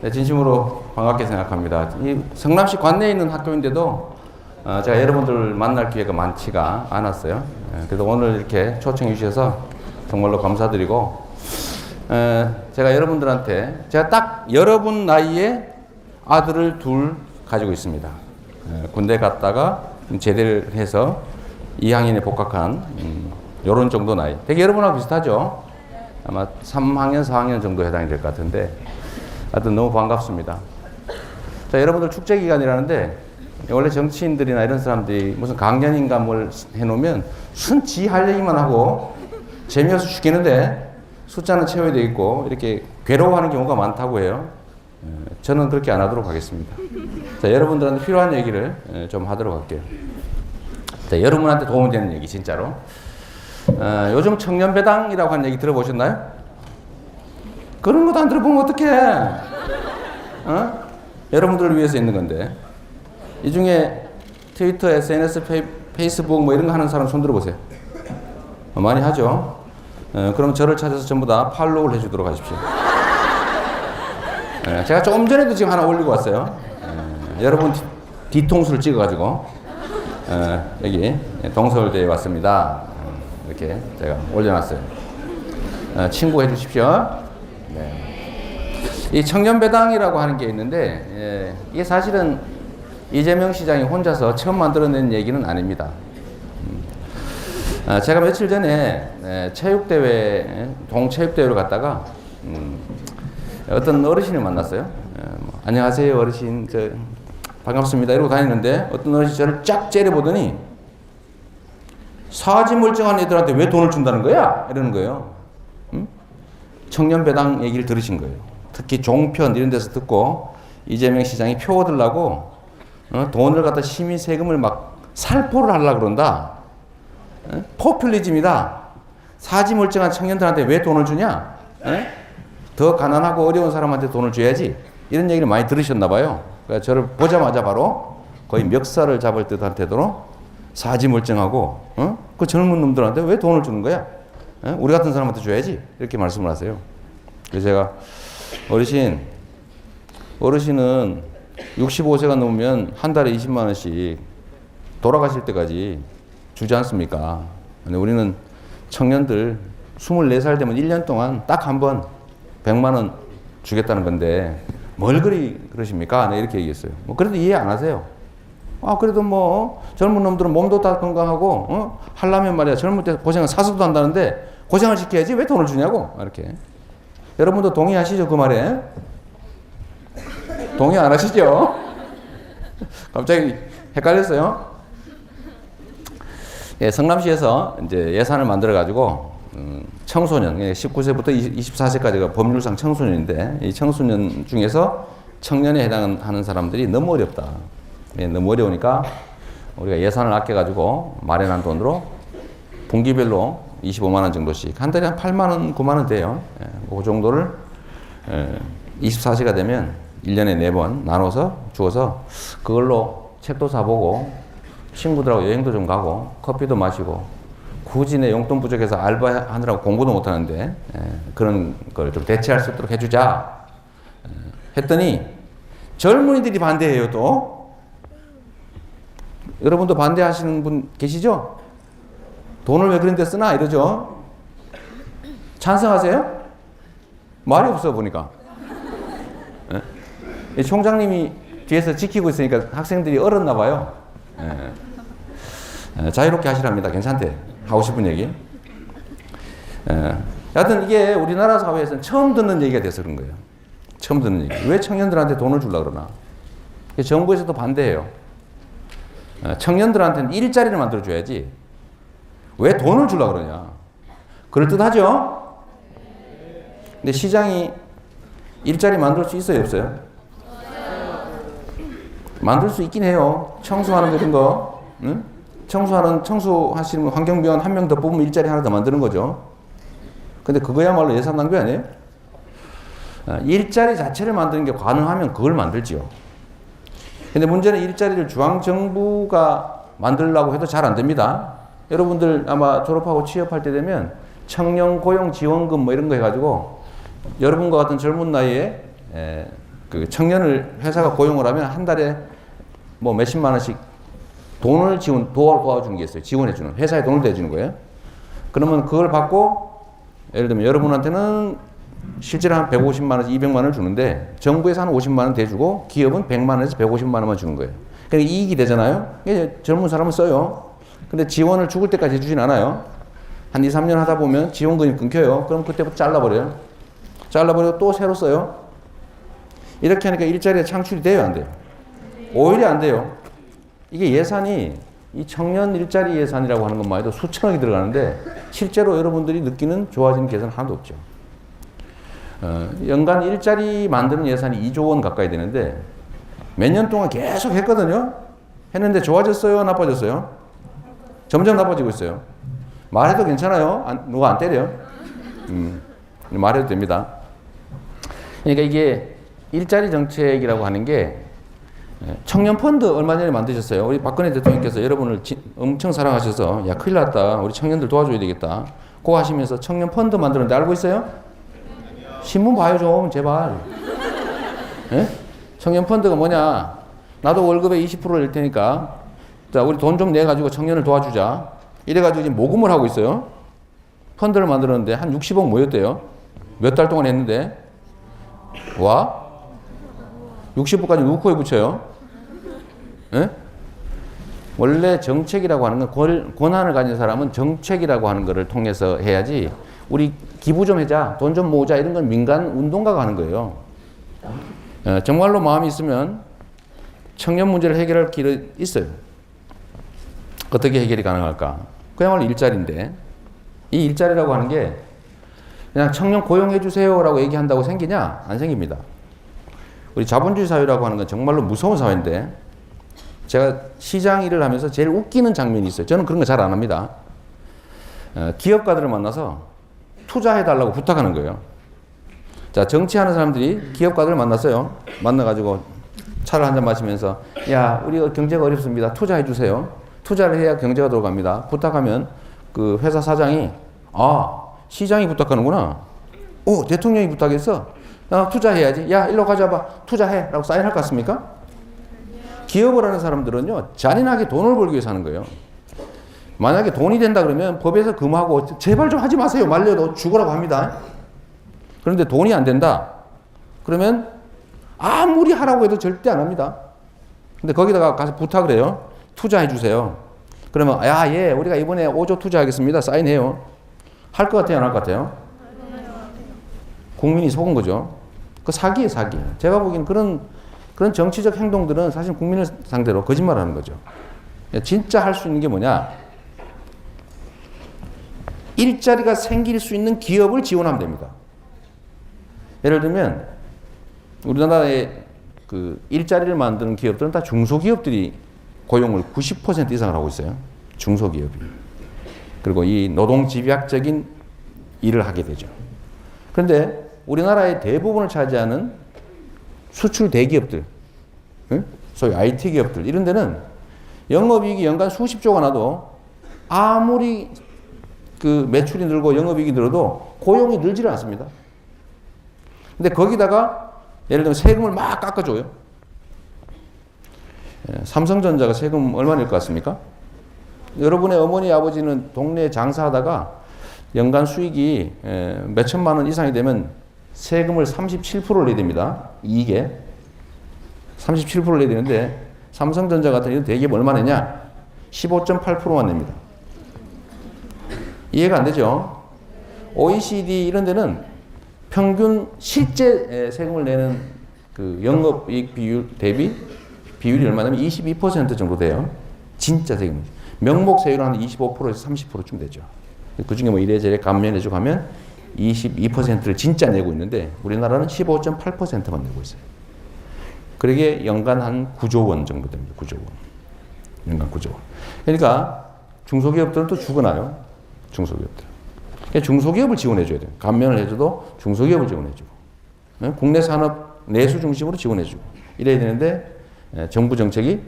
네, 진심으로 반갑게 생각합니다. 이 성남시 관내에 있는 학교인데도 제가 여러분들 만날 기회가 많지가 않았어요. 그래도 오늘 이렇게 초청해 주셔서 정말로 감사드리고, 제가 여러분들한테 제가 딱 여러분 나이에 아들을 둘 가지고 있습니다. 군대 갔다가 제대를 해서 2학년에 복학한 요런 정도 나이. 되게 여러분하고 비슷하죠? 아마 3학년, 4학년 정도 해당이 될 것 같은데, 하여튼 너무 반갑습니다. 자, 여러분들 축제 기간이라는데, 원래 정치인들이나 이런 사람들이 무슨 강연인가 뭘 해놓으면 순지 할 얘기만 하고 재미없어 죽겠는데 숫자는 채워야 되겠고 이렇게 괴로워하는 경우가 많다고 해요. 저는 그렇게 안 하도록 하겠습니다. 자, 여러분들한테 필요한 얘기를 좀 하도록 할게요. 자, 여러분한테 도움이 되는 얘기 진짜로. 요즘 청년배당이라고 하는 얘기 들어보셨나요? 그런 것도 안 들어보면 어떡해. 여러분들을 위해서 있는 건데. 이 중에 트위터, SNS, 페이스북 뭐 이런 거 하는 사람 손 들어보세요. 많이 하죠. 그럼 저를 찾아서 전부 다 팔로우를 해주도록 하십시오. 제가 조금 전에도 지금 하나 올리고 왔어요. 여러분 뒤통수를 찍어가지고 여기 동서울대에 왔습니다. 이렇게 제가 올려놨어요. 친구해 주십시오. 네. 이 청년배당이라고 하는 게 있는데, 이게 사실은 이재명 시장이 혼자서 처음 만들어낸 얘기는 아닙니다. 제가 며칠 전에 체육대회, 동체육대회를 갔다가 어떤 어르신을 만났어요. 안녕하세요 어르신, 반갑습니다 이러고 다니는데 어떤 어르신이 저를 쫙 째려보더니 사지 멀쩡한 애들한테 왜 돈을 준다는 거야? 이러는 거예요. 청년배당 얘기를 들으신 거예요. 특히 종편 이런 데서 듣고 이재명 시장이 표 얻으려고 돈을 갖다 시민 세금을 막 살포를 하려고 그런다. 포퓰리즘이다. 사지 멀쩡한 청년들한테 왜 돈을 주냐? 더 가난하고 어려운 사람한테 돈을 줘야지. 이런 얘기를 많이 들으셨나 봐요. 그러니까 저를 보자마자 바로 거의 멱살을 잡을 듯한 태도로 사지 멀쩡하고 그 젊은 놈들한테 왜 돈을 주는 거야? 우리 같은 사람한테 줘야지. 이렇게 말씀을 하세요. 그래서 제가 어르신은 65세가 넘으면 한 달에 20만 원씩 돌아가실 때까지 주지 않습니까? 근데 우리는 청년들 24살 되면 1년 동안 딱 한 번 100만 원 주겠다는 건데 뭘 그러십니까? 네, 이렇게 얘기했어요. 뭐 그래도 이해 안 하세요. 그래도 뭐 젊은 놈들은 몸도 다 건강하고 하려면 말이야 젊을 때 고생을 사서도 한다는데 고생을 시켜야지 왜 돈을 주냐고. 이렇게. 여러분도 동의하시죠 그 말에? 동의 안 하시죠? 갑자기 헷갈렸어요? 예, 성남시에서 이제 예산을 만들어 가지고 청소년 19세부터 24세까지가 법률상 청소년인데 이 청소년 중에서 청년에 해당하는 사람들이 너무 어렵다. 예, 너무 어려우니까 우리가 예산을 아껴 가지고 마련한 돈으로 분기별로 25만 원 정도씩 한 달에 한 8만 원, 9만 원 돼요. 예, 그 정도를 24세가 되면 1년에 4번 나눠서 주어서 그걸로 책도 사보고 친구들하고 여행도 좀 가고 커피도 마시고 굳이 내 용돈 부족해서 알바하느라고 공부도 못하는데 그런 걸 좀 대체할 수 있도록 해주자 했더니 젊은이들이 반대해요. 또 여러분도 반대하시는 분 계시죠? 돈을 왜 그런 데 쓰나 이러죠? 찬성하세요? 말이 없어 보니까. 총장님이 뒤에서 지키고 있으니까 학생들이 얼었나 봐요. 자유롭게 하시랍니다. 괜찮대. 하고 싶은 얘기. 하여튼 이게 우리나라 사회에서는 처음 듣는 얘기가 돼서 그런 거예요. 처음 듣는 얘기. 왜 청년들한테 돈을 주려고 그러나. 정부에서도 반대해요. 청년들한테는 일자리를 만들어줘야지. 왜 돈을 주려고 그러냐. 그럴듯하죠? 근데 시장이 일자리 만들 수 있어요, 없어요? 만들 수 있긴 해요. 청소하는 거 이런 거. 응? 청소하시는 환경비원 한 명 더 뽑으면 일자리 하나 더 만드는 거죠. 근데 그거야말로 예산 낭비 아니에요? 일자리 자체를 만드는 게 가능하면 그걸 만들지요. 근데 문제는 일자리를 중앙정부가 만들려고 해도 잘 안 됩니다. 여러분들 아마 졸업하고 취업할 때 되면 청년 고용 지원금 뭐 이런 거 해가지고 여러분과 같은 젊은 나이에 그 청년을 회사가 고용을 하면 한 달에 뭐 몇십만 원씩 돈을 도와주는 게 있어요. 지원해주는. 회사에 돈을 대주는 거예요. 그러면 그걸 받고 예를 들면 여러분한테는 실제로 한 150만 원에서 200만 원을 주는데 정부에서 한 50만 원 대주고 기업은 100만 원에서 150만 원만 주는 거예요. 그러니까 이익이 되잖아요. 이게 젊은 사람은 써요. 근데 지원을 죽을 때까지 해주진 않아요. 한 2, 3년 하다 보면 지원금이 끊겨요. 그럼 그때부터 잘라버려요. 잘라버리고 또 새로 써요. 이렇게 하니까 일자리가 창출이 돼요, 안 돼요? 오히려 안 돼요. 이게 예산이 이 청년 일자리 예산이라고 하는 것만 해도 수천억이 들어가는데 실제로 여러분들이 느끼는 좋아지는 개선은 하나도 없죠. 연간 일자리 만드는 예산이 2조 원 가까이 되는데 몇 년 동안 계속 했거든요. 했는데 좋아졌어요? 나빠졌어요? 점점 나빠지고 있어요. 말해도 괜찮아요? 누가 안 때려요? 말해도 됩니다. 그러니까 이게 일자리 정책이라고 하는 게 청년 펀드 얼마 전에 만드셨어요. 우리 박근혜 대통령께서 여러분을 엄청 사랑하셔서 야 큰일 났다. 우리 청년들 도와줘야 되겠다. 고 하시면서 청년 펀드 만드는데 알고 있어요? 신문 봐요 좀 제발. 예? 청년 펀드가 뭐냐? 나도 월급의 20%를 낼 테니까 자 우리 돈 좀 내가지고 청년을 도와주자. 이래가지고 지금 모금을 하고 있어요. 펀드를 만들었는데 한 60억 모였대요. 몇 달 동안 했는데 와? 60억까지 누구 코에 붙여요? 예? 원래 정책이라고 하는 건 권한을 가진 사람은 정책이라고 하는 것을 통해서 해야지 우리 기부 좀 해자, 돈 좀 모으자 이런 건 민간 운동가가 하는 거예요. 정말로 마음이 있으면 청년 문제를 해결할 길이 있어요. 어떻게 해결이 가능할까? 그야말로 일자리인데 이 일자리라고 하는 게 그냥 청년 고용해 주세요라고 얘기한다고 생기냐? 안 생깁니다. 우리 자본주의 사회라고 하는 건 정말로 무서운 사회인데 제가 시장 일을 하면서 제일 웃기는 장면이 있어요. 저는 그런 거 잘 안 합니다. 기업가들을 만나서 투자해달라고 부탁하는 거예요. 자, 정치하는 사람들이 기업가들을 만났어요. 만나가지고 차를 한잔 마시면서 야, 우리가 경제가 어렵습니다. 투자해 주세요. 투자를 해야 경제가 돌아갑니다. 부탁하면 그 회사 사장이 아, 시장이 부탁하는구나. 오, 대통령이 부탁했어. 투자해야지. 야, 일로 가져와봐. 투자해. 라고 사인할 것 같습니까? 기업을 하는 사람들은요, 잔인하게 돈을 벌기 위해서 하는 거예요. 만약에 돈이 된다 그러면 법에서 금하고 제발 좀 하지 마세요. 말려도 죽으라고 합니다. 그런데 돈이 안 된다. 그러면 아무리 하라고 해도 절대 안 합니다. 근데 거기다가 가서 부탁을 해요. 투자해 주세요. 그러면 야, 예, 우리가 이번에 5조 투자하겠습니다. 사인해요. 할 것 같아요? 안 할 것 같아요? 국민이 속은 거죠. 그 사기예요, 사기. 제가 보기엔 그런 정치적 행동들은 사실 국민을 상대로 거짓말하는 거죠. 진짜 할 수 있는 게 뭐냐? 일자리가 생길 수 있는 기업을 지원하면 됩니다. 예를 들면 우리나라의 그 일자리를 만드는 기업들은 다 중소기업들이 고용을 90% 이상을 하고 있어요. 중소기업이. 그리고 이 노동집약적인 일을 하게 되죠. 그런데 우리나라의 대부분을 차지하는 수출 대기업들, 소위 IT 기업들 이런 데는 영업이익이 연간 수십조가 나도 아무리 그 매출이 늘고 영업이익이 늘어도 고용이 늘지를 않습니다. 근데 거기다가 예를 들면 세금을 막 깎아줘요. 삼성전자가 세금 얼마 낼 것 같습니까? 여러분의 어머니 아버지는 동네에 장사하다가 연간 수익이 몇 천만 원 이상이 되면 세금을 37%를 내야 됩니다. 이익에 37%를 내야 되는데 삼성전자 같은 이런 대기업 얼마 내냐? 15.8%만 냅니다. 이해가 안 되죠? OECD 이런 데는 평균 실제 세금을 내는 그 영업이익 비율 대비 비율이 얼마냐면 22% 정도 돼요. 진짜 세금. 명목 세율은 한 25%에서 30%쯤 되죠. 그 중에 뭐 이래저래 감면해주고 하면 22%를 진짜 내고 있는데 우리나라는 15.8%만 내고 있어요. 그러게 연간 한 9조 원 정도 됩니다. 9조 원. 연간 9조 원. 그러니까 중소기업들은 또 죽어나요. 중소기업들. 그러니까 중소기업을 지원해줘야 돼요. 감면을 해줘도 중소기업을 지원해주고 국내 산업 내수 중심으로 지원해주고 이래야 되는데 정부 정책이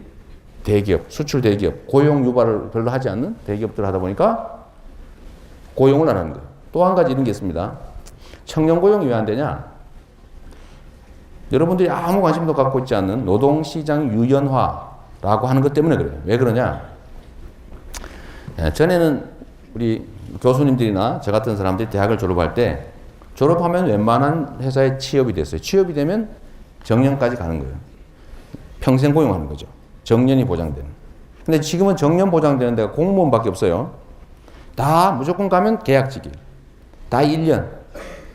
대기업, 수출 대기업, 고용 유발을 별로 하지 않는 대기업들을 하다 보니까 고용을 안 하는 거예요. 또 한 가지 이런 게 있습니다. 청년 고용이 왜 안 되냐? 여러분들이 아무 관심도 갖고 있지 않는 노동시장 유연화라고 하는 것 때문에 그래요. 왜 그러냐? 전에는 우리 교수님들이나 저 같은 사람들이 대학을 졸업할 때 졸업하면 웬만한 회사에 취업이 됐어요. 취업이 되면 정년까지 가는 거예요. 평생 고용하는 거죠. 정년이 보장되는. 근데 지금은 정년 보장되는 데가 공무원밖에 없어요. 다 무조건 가면 계약직이. 다 1년.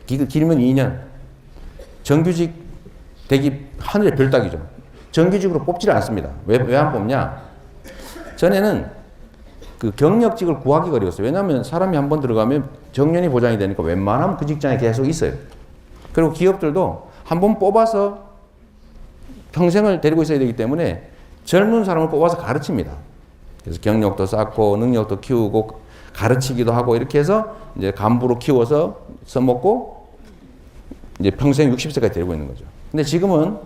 길면 2년. 정규직 되기 하늘의 별 따기죠. 정규직으로 뽑지를 않습니다. 왜 안 뽑냐? 전에는 그 경력직을 구하기가 어려웠어요. 왜냐하면 사람이 한번 들어가면 정년이 보장이 되니까 웬만하면 그 직장에 계속 있어요. 그리고 기업들도 한번 뽑아서 평생을 데리고 있어야 되기 때문에 젊은 사람을 뽑아서 가르칩니다. 그래서 경력도 쌓고 능력도 키우고 가르치기도 하고 이렇게 해서 이제 간부로 키워서 써먹고 이제 평생 60세까지 데리고 있는 거죠. 근데 지금은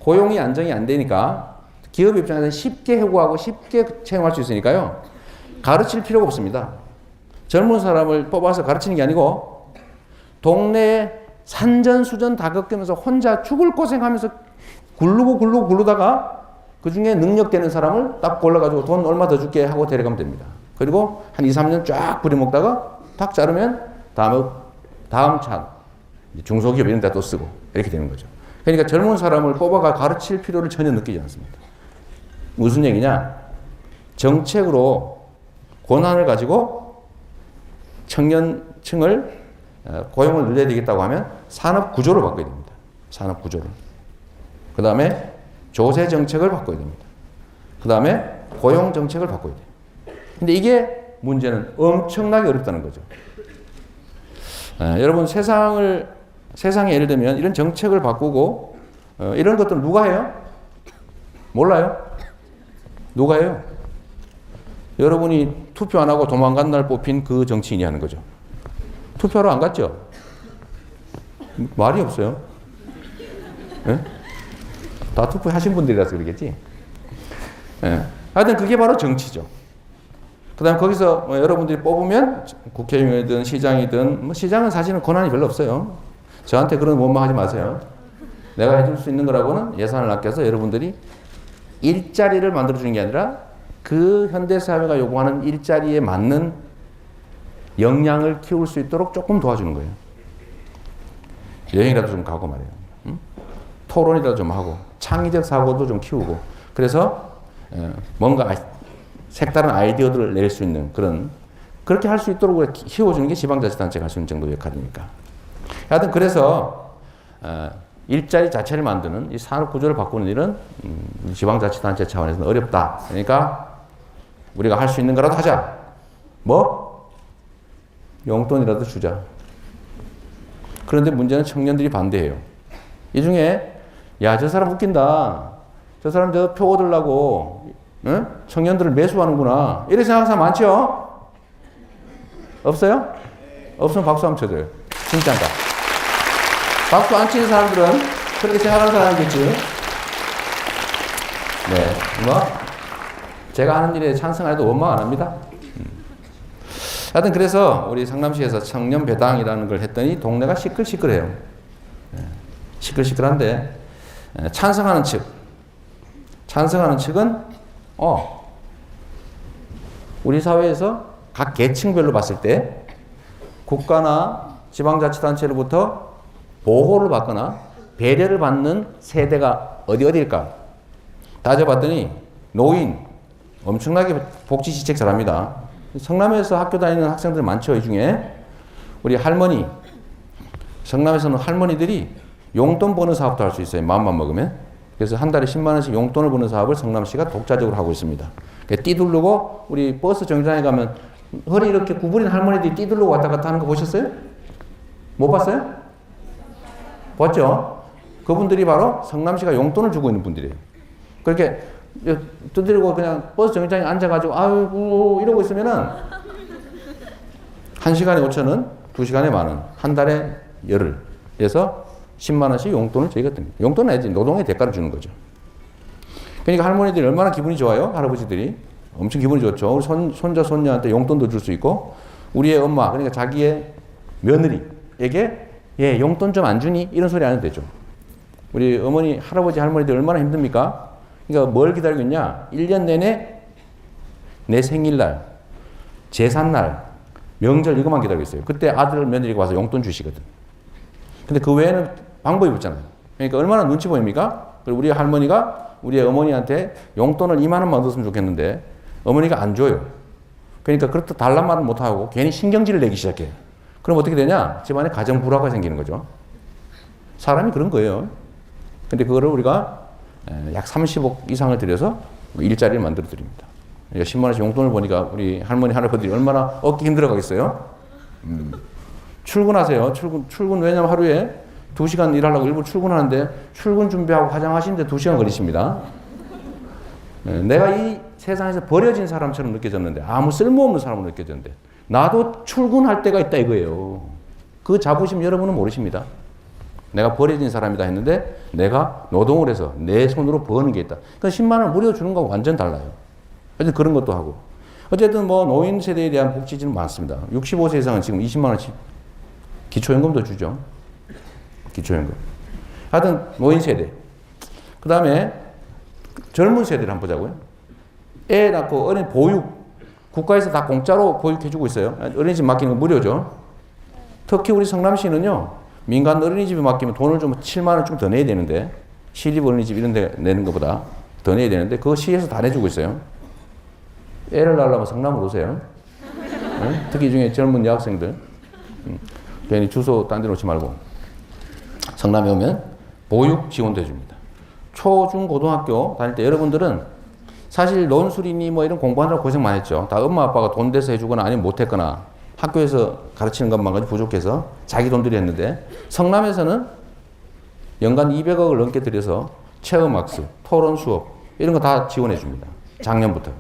고용이 안정이 안 되니까 기업 입장에서는 쉽게 해고하고 쉽게 채용할 수 있으니까요. 가르칠 필요가 없습니다. 젊은 사람을 뽑아서 가르치는 게 아니고 동네에 산전수전 다 겪으면서 혼자 죽을 고생하면서 굴르다가 그 중에 능력되는 사람을 딱 골라가지고 돈 얼마 더 줄게 하고 데려가면 됩니다. 그리고 한 2, 3년 쫙 부려먹다가 탁 자르면 다음 차 중소기업 이런 데 또 쓰고 이렇게 되는 거죠. 그러니까 젊은 사람을 뽑아가 가르칠 필요를 전혀 느끼지 않습니다. 무슨 얘기냐? 정책으로 권한을 가지고 청년층을 고용을 늘려야 되겠다고 하면 산업 구조를 바꿔야 됩니다. 산업 구조를. 그 다음에 조세 정책을 바꿔야 됩니다. 그 다음에 고용 정책을 바꿔야 돼요. 근데 이게 문제는 엄청나게 어렵다는 거죠. 여러분 세상에 예를 들면 이런 정책을 바꾸고 이런 것들 누가 해요? 몰라요? 누가 해요? 여러분이 투표 안 하고 도망간 날 뽑힌 그 정치인이 하는 거죠. 투표하러 안 갔죠? 말이 없어요. 네? 다 투표하신 분들이라서 그러겠지. 네. 하여튼 그게 바로 정치죠. 그 다음 거기서 여러분들이 뽑으면 국회의원이든 시장이든 뭐 시장은 사실은 권한이 별로 없어요. 저한테 그런 원망하지 마세요. 내가 해줄 수 있는 거라고는 예산을 아껴서 여러분들이 일자리를 만들어주는 게 아니라 그 현대사회가 요구하는 일자리에 맞는 역량을 키울 수 있도록 조금 도와주는 거예요. 여행이라도 좀 가고 말이에요. 응? 토론이라도 좀 하고 창의적 사고도 좀 키우고 그래서 뭔가 색다른 아이디어들을 낼 수 있는 그렇게 할 수 있도록 키워주는 게 지방자치단체가 할 수 있는 정도의 역할이니까. 하여튼 그래서 일자리 자체를 만드는 이 산업구조를 바꾸는 일은 지방자치단체 차원에서는 어렵다. 그러니까 우리가 할 수 있는 거라도 하자. 뭐? 용돈이라도 주자. 그런데 문제는 청년들이 반대해요. 이 중에 야, 저 사람 웃긴다. 저 사람 저 표 얻으려고 응? 청년들을 매수하는구나. 이렇게 생각하는 사람 많죠? 없어요? 없으면 박수 한번 쳐줘요. 진짜다. 박수 안 치는 사람들은 그렇게 생각하는 사람이겠지. 네, 뭐 제가 하는 일에 찬성 안 해도 원망 안 합니다. 하여튼 그래서 우리 상남시에서 청년 배당이라는 걸 했더니 동네가 시끌시끌해요. 시끌시끌한데 찬성하는 측은 우리 사회에서 각 계층별로 봤을 때 국가나 지방자치단체로부터 보호를 받거나 배려를 받는 세대가 어디일까? 따져봤더니 노인, 엄청나게 복지지책 잘합니다. 성남에서 학교 다니는 학생들 많죠. 이 중에 우리 할머니, 성남에서는 할머니들이 용돈 버는 사업도 할 수 있어요. 마음만 먹으면. 그래서 한 달에 10만 원씩 용돈을 버는 사업을 성남시가 독자적으로 하고 있습니다. 띠두르고 우리 버스 정류장에 가면 허리 이렇게 구부린 할머니들이 띠두르고 왔다 갔다 하는 거 보셨어요? 못 봤어요? 봤죠? 그분들이 바로 성남시가 용돈을 주고 있는 분들이에요. 그렇게 두드리고 그냥 버스 정류장에 앉아가지고 아이고 이러고 있으면은 1시간에 5,000원, 2시간에 10,000원, 한 달에 열흘. 그래서 10만 원씩 용돈을 저희가 듭니다. 용돈은 아니지 노동의 대가를 주는 거죠. 그러니까 할머니들이 얼마나 기분이 좋아요? 할아버지들이 엄청 기분이 좋죠. 우리 손자 손녀한테 용돈도 줄 수 있고 우리의 엄마 그러니까 자기의 며느리에게 얘 용돈 좀 안 주니? 이런 소리 안 해도 되죠. 우리 어머니, 할아버지, 할머니들 얼마나 힘듭니까? 그러니까 뭘 기다리고 있냐? 1년 내내 내 생일날, 제삿날, 명절 이것만 기다리고 있어요. 그때 아들, 며느리가 와서 용돈 주시거든. 근데 그 외에는 방법이 없잖아요. 그러니까 얼마나 눈치 보입니까? 그리고 우리 할머니가 우리 어머니한테 용돈을 2만 원만 얻었으면 좋겠는데 어머니가 안 줘요. 그러니까 그렇다 달란 말을 못하고 괜히 신경질을 내기 시작해요. 그럼 어떻게 되냐? 집안에 가정 불화가 생기는 거죠. 사람이 그런 거예요. 근데 그거를 우리가 약 30억 이상을 들여서 일자리를 만들어 드립니다. 10만 원씩 용돈을 보니까 우리 할머니, 할아버지들이 얼마나 얻기 힘들어 가겠어요? 출근하세요. 출근 왜냐면 하루에 2시간 일하려고 일부러 출근하는데 출근 준비하고 화장하시는데 2시간 걸리십니다. 내가 이 세상에서 버려진 사람처럼 느껴졌는데 아무 쓸모없는 사람으로 느껴졌는데 나도 출근할 때가 있다 이거예요. 그 자부심 여러분은 모르십니다. 내가 버려진 사람이다 했는데 내가 노동을 해서 내 손으로 버는 게 있다. 그러니까 10만 원 무료 주는 거하고 완전 달라요. 어쨌든 그런 것도 하고. 어쨌든 뭐 노인 세대에 대한 복지지는 많습니다. 65세 이상은 지금 20만 원씩 기초연금도 주죠. 기초연금. 하여튼 노인 세대. 그 다음에 젊은 세대를 한번 보자고요. 애 낳고 어린 보육. 국가에서 다 공짜로 보육해주고 있어요. 어린이집 맡기는 거 무료죠. 특히 우리 성남시는요. 민간 어린이집에 맡기면 돈을 좀 7만 원 좀 더 내야 되는데 시립 어린이집 이런 데 내는 것보다 더 내야 되는데 그거 시에서 다 내주고 있어요. 애를 낳으려면 성남으로 오세요. 네? 특히 이 중에 젊은 여학생들 괜히 주소 딴 데 놓지 말고 성남에 오면 보육 지원도 해줍니다. 초, 중, 고등학교 다닐 때 여러분들은 사실 논술이니 뭐 이런 공부하느라 고생 많이 했죠. 다 엄마 아빠가 돈 대서 해주거나 아니면 못했거나 학교에서 가르치는 것만 가지고 부족해서 자기 돈 들이 했는데 성남에서는 연간 200억을 넘게 들여서 체험학습, 토론 수업 이런 거 다 지원해 줍니다. 작년부터.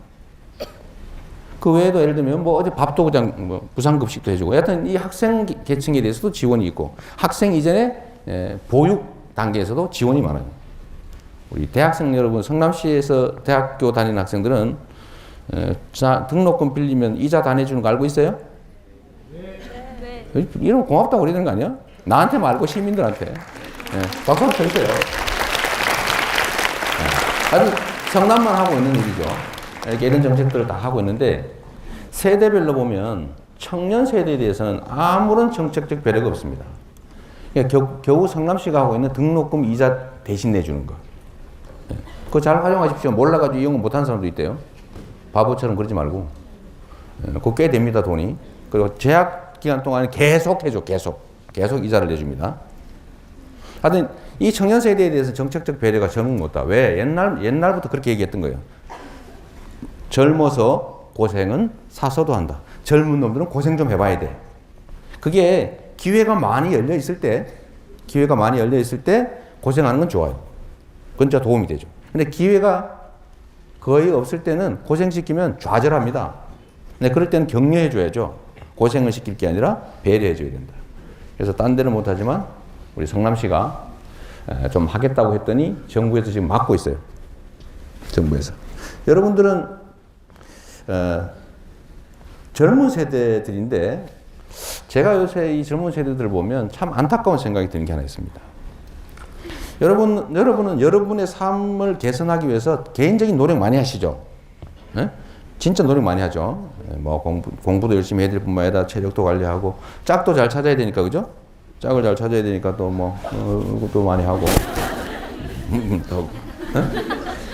그 외에도 예를 들면 뭐 어디 밥도 그냥 뭐 부산급식도 해주고 여하튼 이 학생 계층에 대해서도 지원이 있고 학생 이전에 보육 단계에서도 지원이 많아요. 우리 대학생 여러분 성남시에서 대학교 다니는 학생들은 등록금 빌리면 이자 다 내주는 거 알고 있어요? 네. 이러면 고맙다고 그래야 되는 거 아니야? 나한테 말고 시민들한테. 네. 박수 한번 쳐주세요. 네. 아주 성남만 하고 있는 일이죠. 이렇게 이런 정책들을 다 하고 있는데 세대별로 보면 청년 세대에 대해서는 아무런 정책적 배려가 없습니다. 그러니까 겨우 성남시가 하고 있는 등록금 이자 대신 내주는 거. 네. 그거 잘 활용하십시오. 몰라가지고 이용 못하는 사람도 있대요. 바보처럼 그러지 말고. 그거 꽤 됩니다, 돈이. 그리고 제약 기간 동안에 계속 해줘, 계속 이자를 내줍니다. 하여튼 이 청년 세대에 대해서 정책적 배려가 전혀 없다. 왜? 옛날부터 그렇게 얘기했던 거예요. 젊어서 고생은 사서도 한다. 젊은 놈들은 고생 좀 해봐야 돼. 그게 기회가 많이 열려 있을 때 고생하는 건 좋아요. 그건 진짜 도움이 되죠. 근데 기회가 거의 없을 때는 고생시키면 좌절합니다. 근데 그럴 때는 격려해줘야죠. 고생을 시킬 게 아니라 배려해줘야 된다. 그래서 딴 데는 못하지만 우리 성남시가 좀 하겠다고 했더니 정부에서 지금 막고 있어요. 정부에서. 여러분들은 젊은 세대들인데 제가 요새 이 젊은 세대들을 보면 참 안타까운 생각이 드는 게 하나 있습니다. 여러분은 여러분의 삶을 개선하기 위해서 개인적인 노력 많이 하시죠? 네? 진짜 노력 많이 하죠. 뭐 공부도 열심히 해야 될 뿐만 아니라 체력도 관리하고 짝도 잘 찾아야 되니까 그죠? 짝을 잘 찾아야 되니까 또 뭐 그것도 많이 하고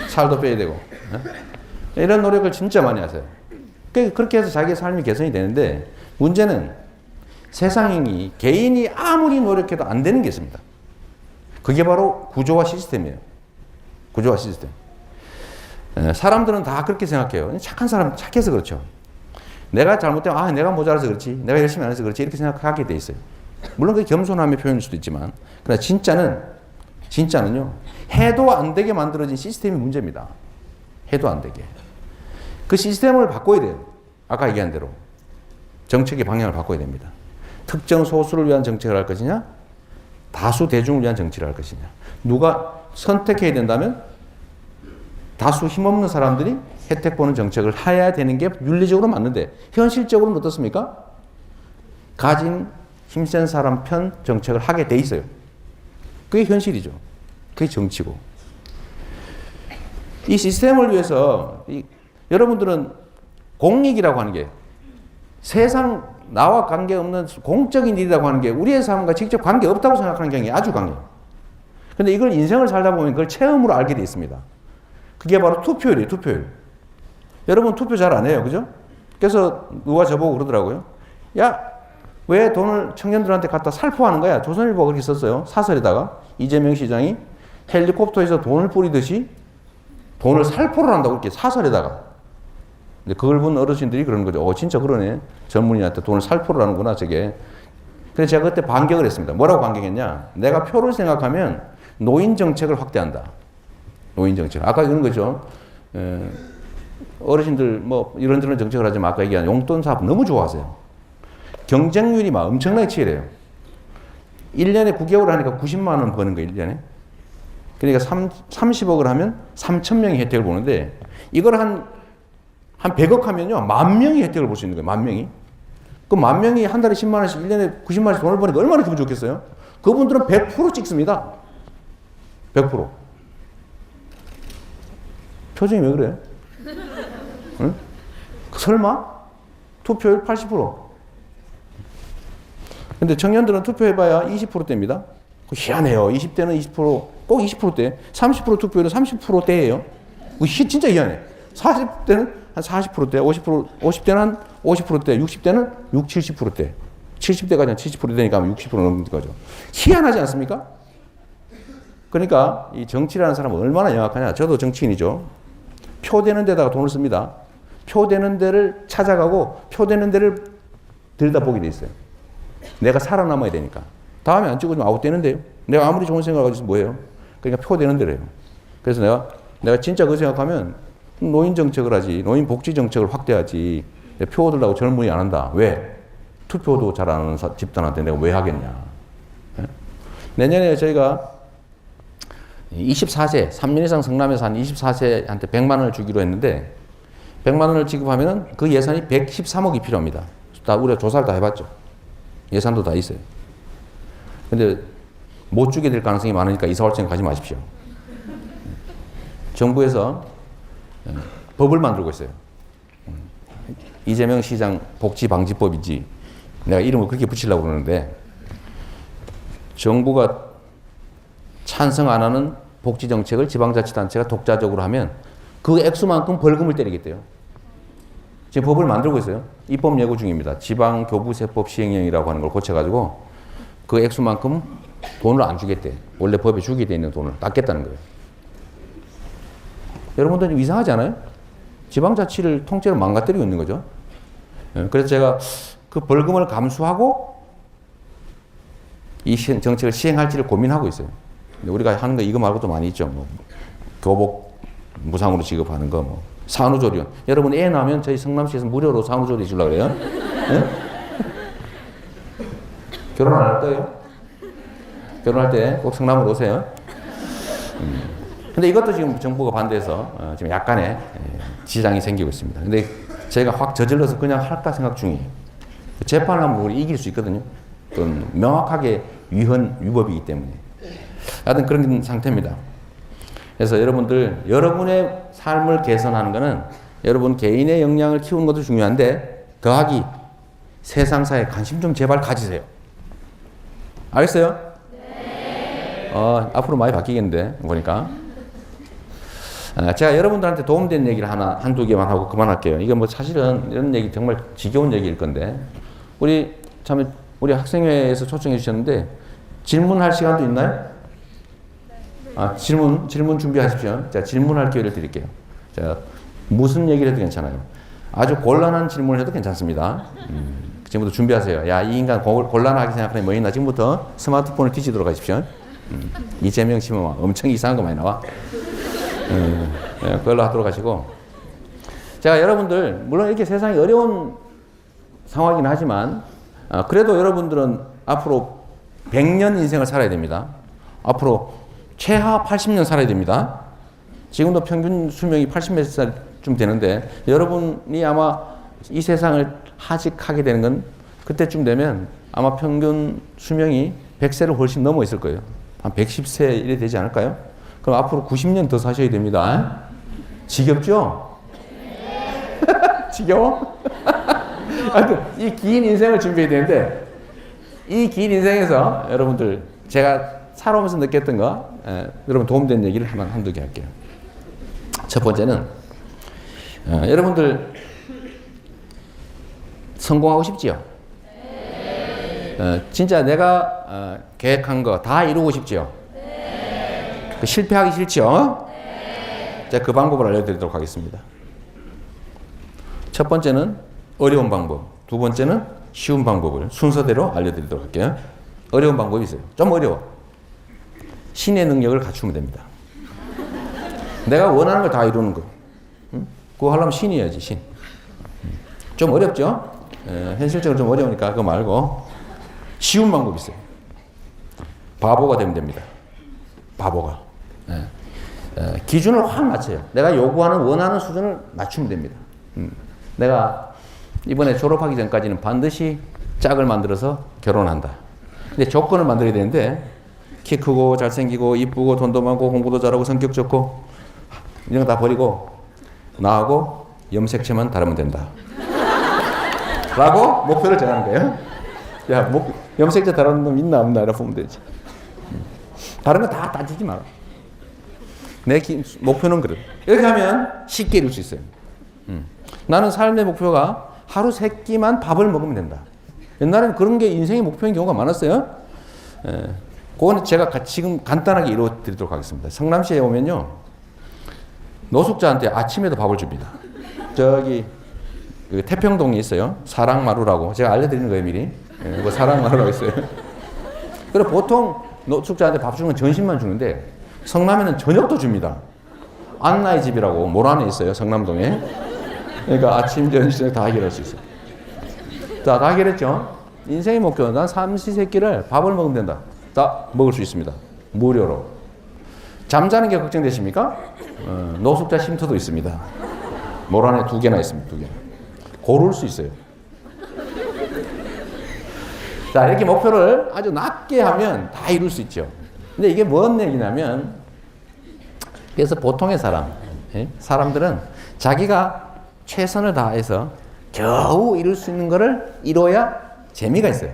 살도 빼야 되고 이런 노력을 진짜 많이 하세요. 그렇게 해서 자기의 삶이 개선이 되는데 문제는 세상이 개인이 아무리 노력해도 안 되는 게 있습니다. 그게 바로 구조화 시스템이에요. 구조화 시스템. 사람들은 다 그렇게 생각해요. 착한 사람 착해서 그렇죠. 내가 잘못되면 내가 모자라서 그렇지, 내가 열심히 안 해서 그렇지 이렇게 생각하게 돼 있어요. 물론 그게 겸손함의 표현일 수도 있지만 그러나 진짜는요 해도 안 되게 만들어진 시스템이 문제입니다. 해도 안 되게. 그 시스템을 바꿔야 돼요. 아까 얘기한 대로 정책의 방향을 바꿔야 됩니다. 특정 소수를 위한 정책을 할 것이냐, 다수 대중을 위한 정책을 할 것이냐. 누가 선택해야 된다면 다수 힘없는 사람들이 혜택 보는 정책을 해야 되는 게 윤리적으로 맞는데 현실적으로는 어떻습니까? 가진 힘센 사람 편 정책을 하게 돼 있어요. 그게 현실이죠. 그게 정치고. 이 시스템을 위해서 여러분들은 공익이라고 하는 게 세상 나와 관계없는 공적인 일이라고 하는 게 우리의 삶과 직접 관계없다고 생각하는 경향이 아주 강해요. 근데 이걸 인생을 살다 보면 그걸 체험으로 알게 돼 있습니다. 그게 바로 투표율이에요, 투표율. 여러분 투표 잘 안 해요, 그죠? 그래서 누가 저보고 그러더라고요. 야, 왜 돈을 청년들한테 갖다 살포하는 거야? 조선일보가 그렇게 썼어요. 사설에다가 이재명 시장이 헬리콥터에서 돈을 뿌리듯이 돈을 살포를 한다고 이렇게 사설에다가. 근데 그걸 본 어르신들이 그러는 거죠. 진짜 그러네. 전문인한테 돈을 살포를 하는구나, 저게. 그래서 제가 그때 반격을 했습니다. 뭐라고 반격했냐? 내가 표를 생각하면 노인 정책을 확대한다. 노인 정책. 아까 이런 거죠. 어르신들 뭐 이런저런 정책을 하지만 아까 얘기한 용돈 사업 너무 좋아하세요. 경쟁률이 막 엄청나게 치열해요. 1년에 9개월 하니까 90만 원 버는 거예요, 1년에. 그러니까 30억을 하면 3,000명이 혜택을 보는데 이걸 한 100억 하면요. 10,000명이 혜택을 볼 수 있는 거예요. 10,000명이. 그 10,000명이 한 달에 10만 원씩 1년에 90만 원씩 돈을 버니까 얼마나 기분 좋겠어요? 그분들은 100% 찍습니다. 100%. 표정이 왜 그래? 응? 설마? 투표율 80%. 근데 청년들은 투표해봐야 20%대입니다. 희한해요. 20대는 20%, 꼭 20%대. 30% 투표율은 30%대예요. 진짜 희한해. 40대는 한 40%대, 50대는 한 50%대, 60대는 60, 70%대. 70대가 아니라 70%대니까 60% 넘는 거죠. 희한하지 않습니까? 그러니까 이 정치라는 사람은 얼마나 영악하냐. 저도 정치인이죠. 표 되는 데다가 돈을 씁니다. 표 되는 데를 찾아가고 표 되는 데를 들여다보게 돼 있어요. 내가 살아남아야 되니까. 다음에 안 찍어주면 아웃되는데요. 내가 아무리 좋은 생각을 가지고 뭐예요? 그러니까 표 되는 데래요. 그래서 내가 진짜 그 생각하면 노인 정책을 하지, 노인 복지 정책을 확대하지, 표 얻으려고 젊은이 안 한다. 왜? 투표도 잘 안 하는 집단한테 내가 왜 하겠냐. 네? 내년에 저희가 24세, 3년 이상 성남에서 한 24세한테 100만 원을 주기로 했는데 100만 원을 지급하면 그 예산이 113억이 필요합니다. 다 우리가 조사를 다 해봤죠. 예산도 다 있어요. 근데 못 주게 될 가능성이 많으니까 이사올 생각하지 마십시오. 정부에서 법을 만들고 있어요. 이재명 시장 복지방지법이지. 내가 이름을 그렇게 붙이려고 그러는데 정부가 찬성 안 하는 복지정책을 지방자치단체가 독자적으로 하면 그 액수만큼 벌금을 때리겠대요. 지금 법을 만들고 있어요. 입법 예고 중입니다. 지방교부세법 시행령이라고 하는 걸 고쳐가지고 그 액수만큼 돈을 안 주겠대. 원래 법에 주게 돼 있는 돈을 닦겠다는 거예요. 여러분들 좀 이상하지 않아요? 지방자치를 통째로 망가뜨리고 있는 거죠. 그래서 제가 그 벌금을 감수하고 이 정책을 시행할지를 고민하고 있어요. 근데 우리가 하는 거 이거 말고도 많이 있죠. 뭐 교복 무상으로 지급하는 거, 뭐 산후조리원. 여러분 애 낳으면 저희 성남시에서 무료로 산후조리 주려고 그래요. 네? 결혼 안 할 거예요? 결혼할 때 꼭 성남으로 오세요. 근데 이것도 지금 정부가 반대해서 지금 약간의 지장이 생기고 있습니다. 근데 저희가 확 저질러서 그냥 할까 생각 중이에요. 재판을 하면 우리 이길 수 있거든요. 그건 명확하게 위법이기 때문에. 하여튼 그런 상태입니다. 그래서 여러분들, 여러분의 삶을 개선하는 것은 여러분 개인의 역량을 키우는 것도 중요한데 더하기 세상사에 관심 좀 제발 가지세요. 알겠어요? 네. 앞으로 많이 바뀌겠는데 보니까. 제가 여러분들한테 도움되는 얘기를 한두 개만 하고 그만할게요. 이게 뭐 사실은 이런 얘기 정말 지겨운 얘기일 건데 우리 학생회에서 초청해 주셨는데 질문할 시간도 있나요? 질문 준비하십시오. 자, 질문할 기회를 드릴게요. 자, 무슨 얘기를 해도 괜찮아요. 아주 곤란한 질문을 해도 괜찮습니다. 지금부터 준비하세요. 야, 이 인간 곤란하게 생각하는 뭐 있나? 지금부터 스마트폰을 뒤지도록 하십시오. 이재명 씨면 엄청 이상한 거 많이 나와. 그걸로 하도록 하시고. 제가 여러분들, 물론 이렇게 세상이 어려운 상황이긴 하지만, 그래도 여러분들은 앞으로 100년 인생을 살아야 됩니다. 앞으로 최하 80년 살아야 됩니다. 지금도 평균 수명이 80몇 살쯤 되는데, 여러분이 아마 이 세상을 하직하게 되는 건 그때쯤 되면 아마 평균 수명이 100세를 훨씬 넘어 있을 거예요. 한 110세 이래 되지 않을까요? 그럼 앞으로 90년 더 사셔야 됩니다. 지겹죠? 지겨워? 하여튼 이 긴 인생을 준비해야 되는데 이 긴 인생에서 여러분들 제가 살아오면서 느꼈던 거 여러분 도움된 얘기를 한두 개 할게요. 첫 번째는 여러분들 성공하고 싶지요? 진짜 내가 계획한 거 다 이루고 싶지요? 그 실패하기 싫지요? 제가 그 방법을 알려드리도록 하겠습니다. 첫 번째는 어려운 방법, 두 번째는 쉬운 방법을 순서대로 알려드리도록 할게요. 어려운 방법이 있어요. 좀 어려워. 신의 능력을 갖추면 됩니다. 내가 원하는 걸 다 이루는 거. 그거 하려면 신이어야지, 신. 좀 어렵죠? 현실적으로 좀 어려우니까 그거 말고 쉬운 방법이 있어요. 바보가 되면 됩니다. 바보가. 기준을 확 맞춰요. 내가 요구하는 원하는 수준을 맞추면 됩니다. 내가 이번에 졸업하기 전까지는 반드시 짝을 만들어서 결혼한다. 근데 조건을 만들어야 되는데 키 크고 잘생기고 이쁘고 돈도 많고 공부도 잘하고 성격 좋고 이런 거 다 버리고 나하고 염색체만 다르면 된다. 라고 목표를 정하는 거예요. 야, 염색체 다른 놈 있나 없나 이렇게 보면 되지. 다른 거 다 따지지 마라. 내 목표는 그래. 이렇게 하면 쉽게 이룰 수 있어요. 나는 삶의 목표가 하루 3끼만 밥을 먹으면 된다. 옛날에는 그런 게 인생의 목표인 경우가 많았어요. 그거는 제가 지금 간단하게 이루어 드리도록 하겠습니다. 성남시에 오면요. 노숙자한테 아침에도 밥을 줍니다. 저기 태평동에 있어요. 사랑마루라고. 제가 알려드리는 거예요, 미리. 뭐 사랑마루라고 있어요. 그리고 보통 노숙자한테 밥 주는 건 전신만 주는데 성남에는 저녁도 줍니다. 안나의 집이라고 모란에 있어요. 성남동에. 그러니까 아침, 점심 다 해결할 수 있어요. 자, 다 해결했죠? 인생의 목표는 난 삼시세끼를 밥을 먹으면 된다. 다 먹을 수 있습니다. 무료로. 잠자는 게 걱정되십니까? 노숙자 쉼터도 있습니다. 모란에 2개나 있습니다. 2개. 고를 수 있어요. 자, 이렇게 목표를 아주 낮게 하면 다 이룰 수 있죠. 근데 이게 뭔 얘기냐면, 그래서 보통의 사람들은 자기가 최선을 다해서 겨우 이룰 수 있는 거를 이뤄야 재미가 있어요.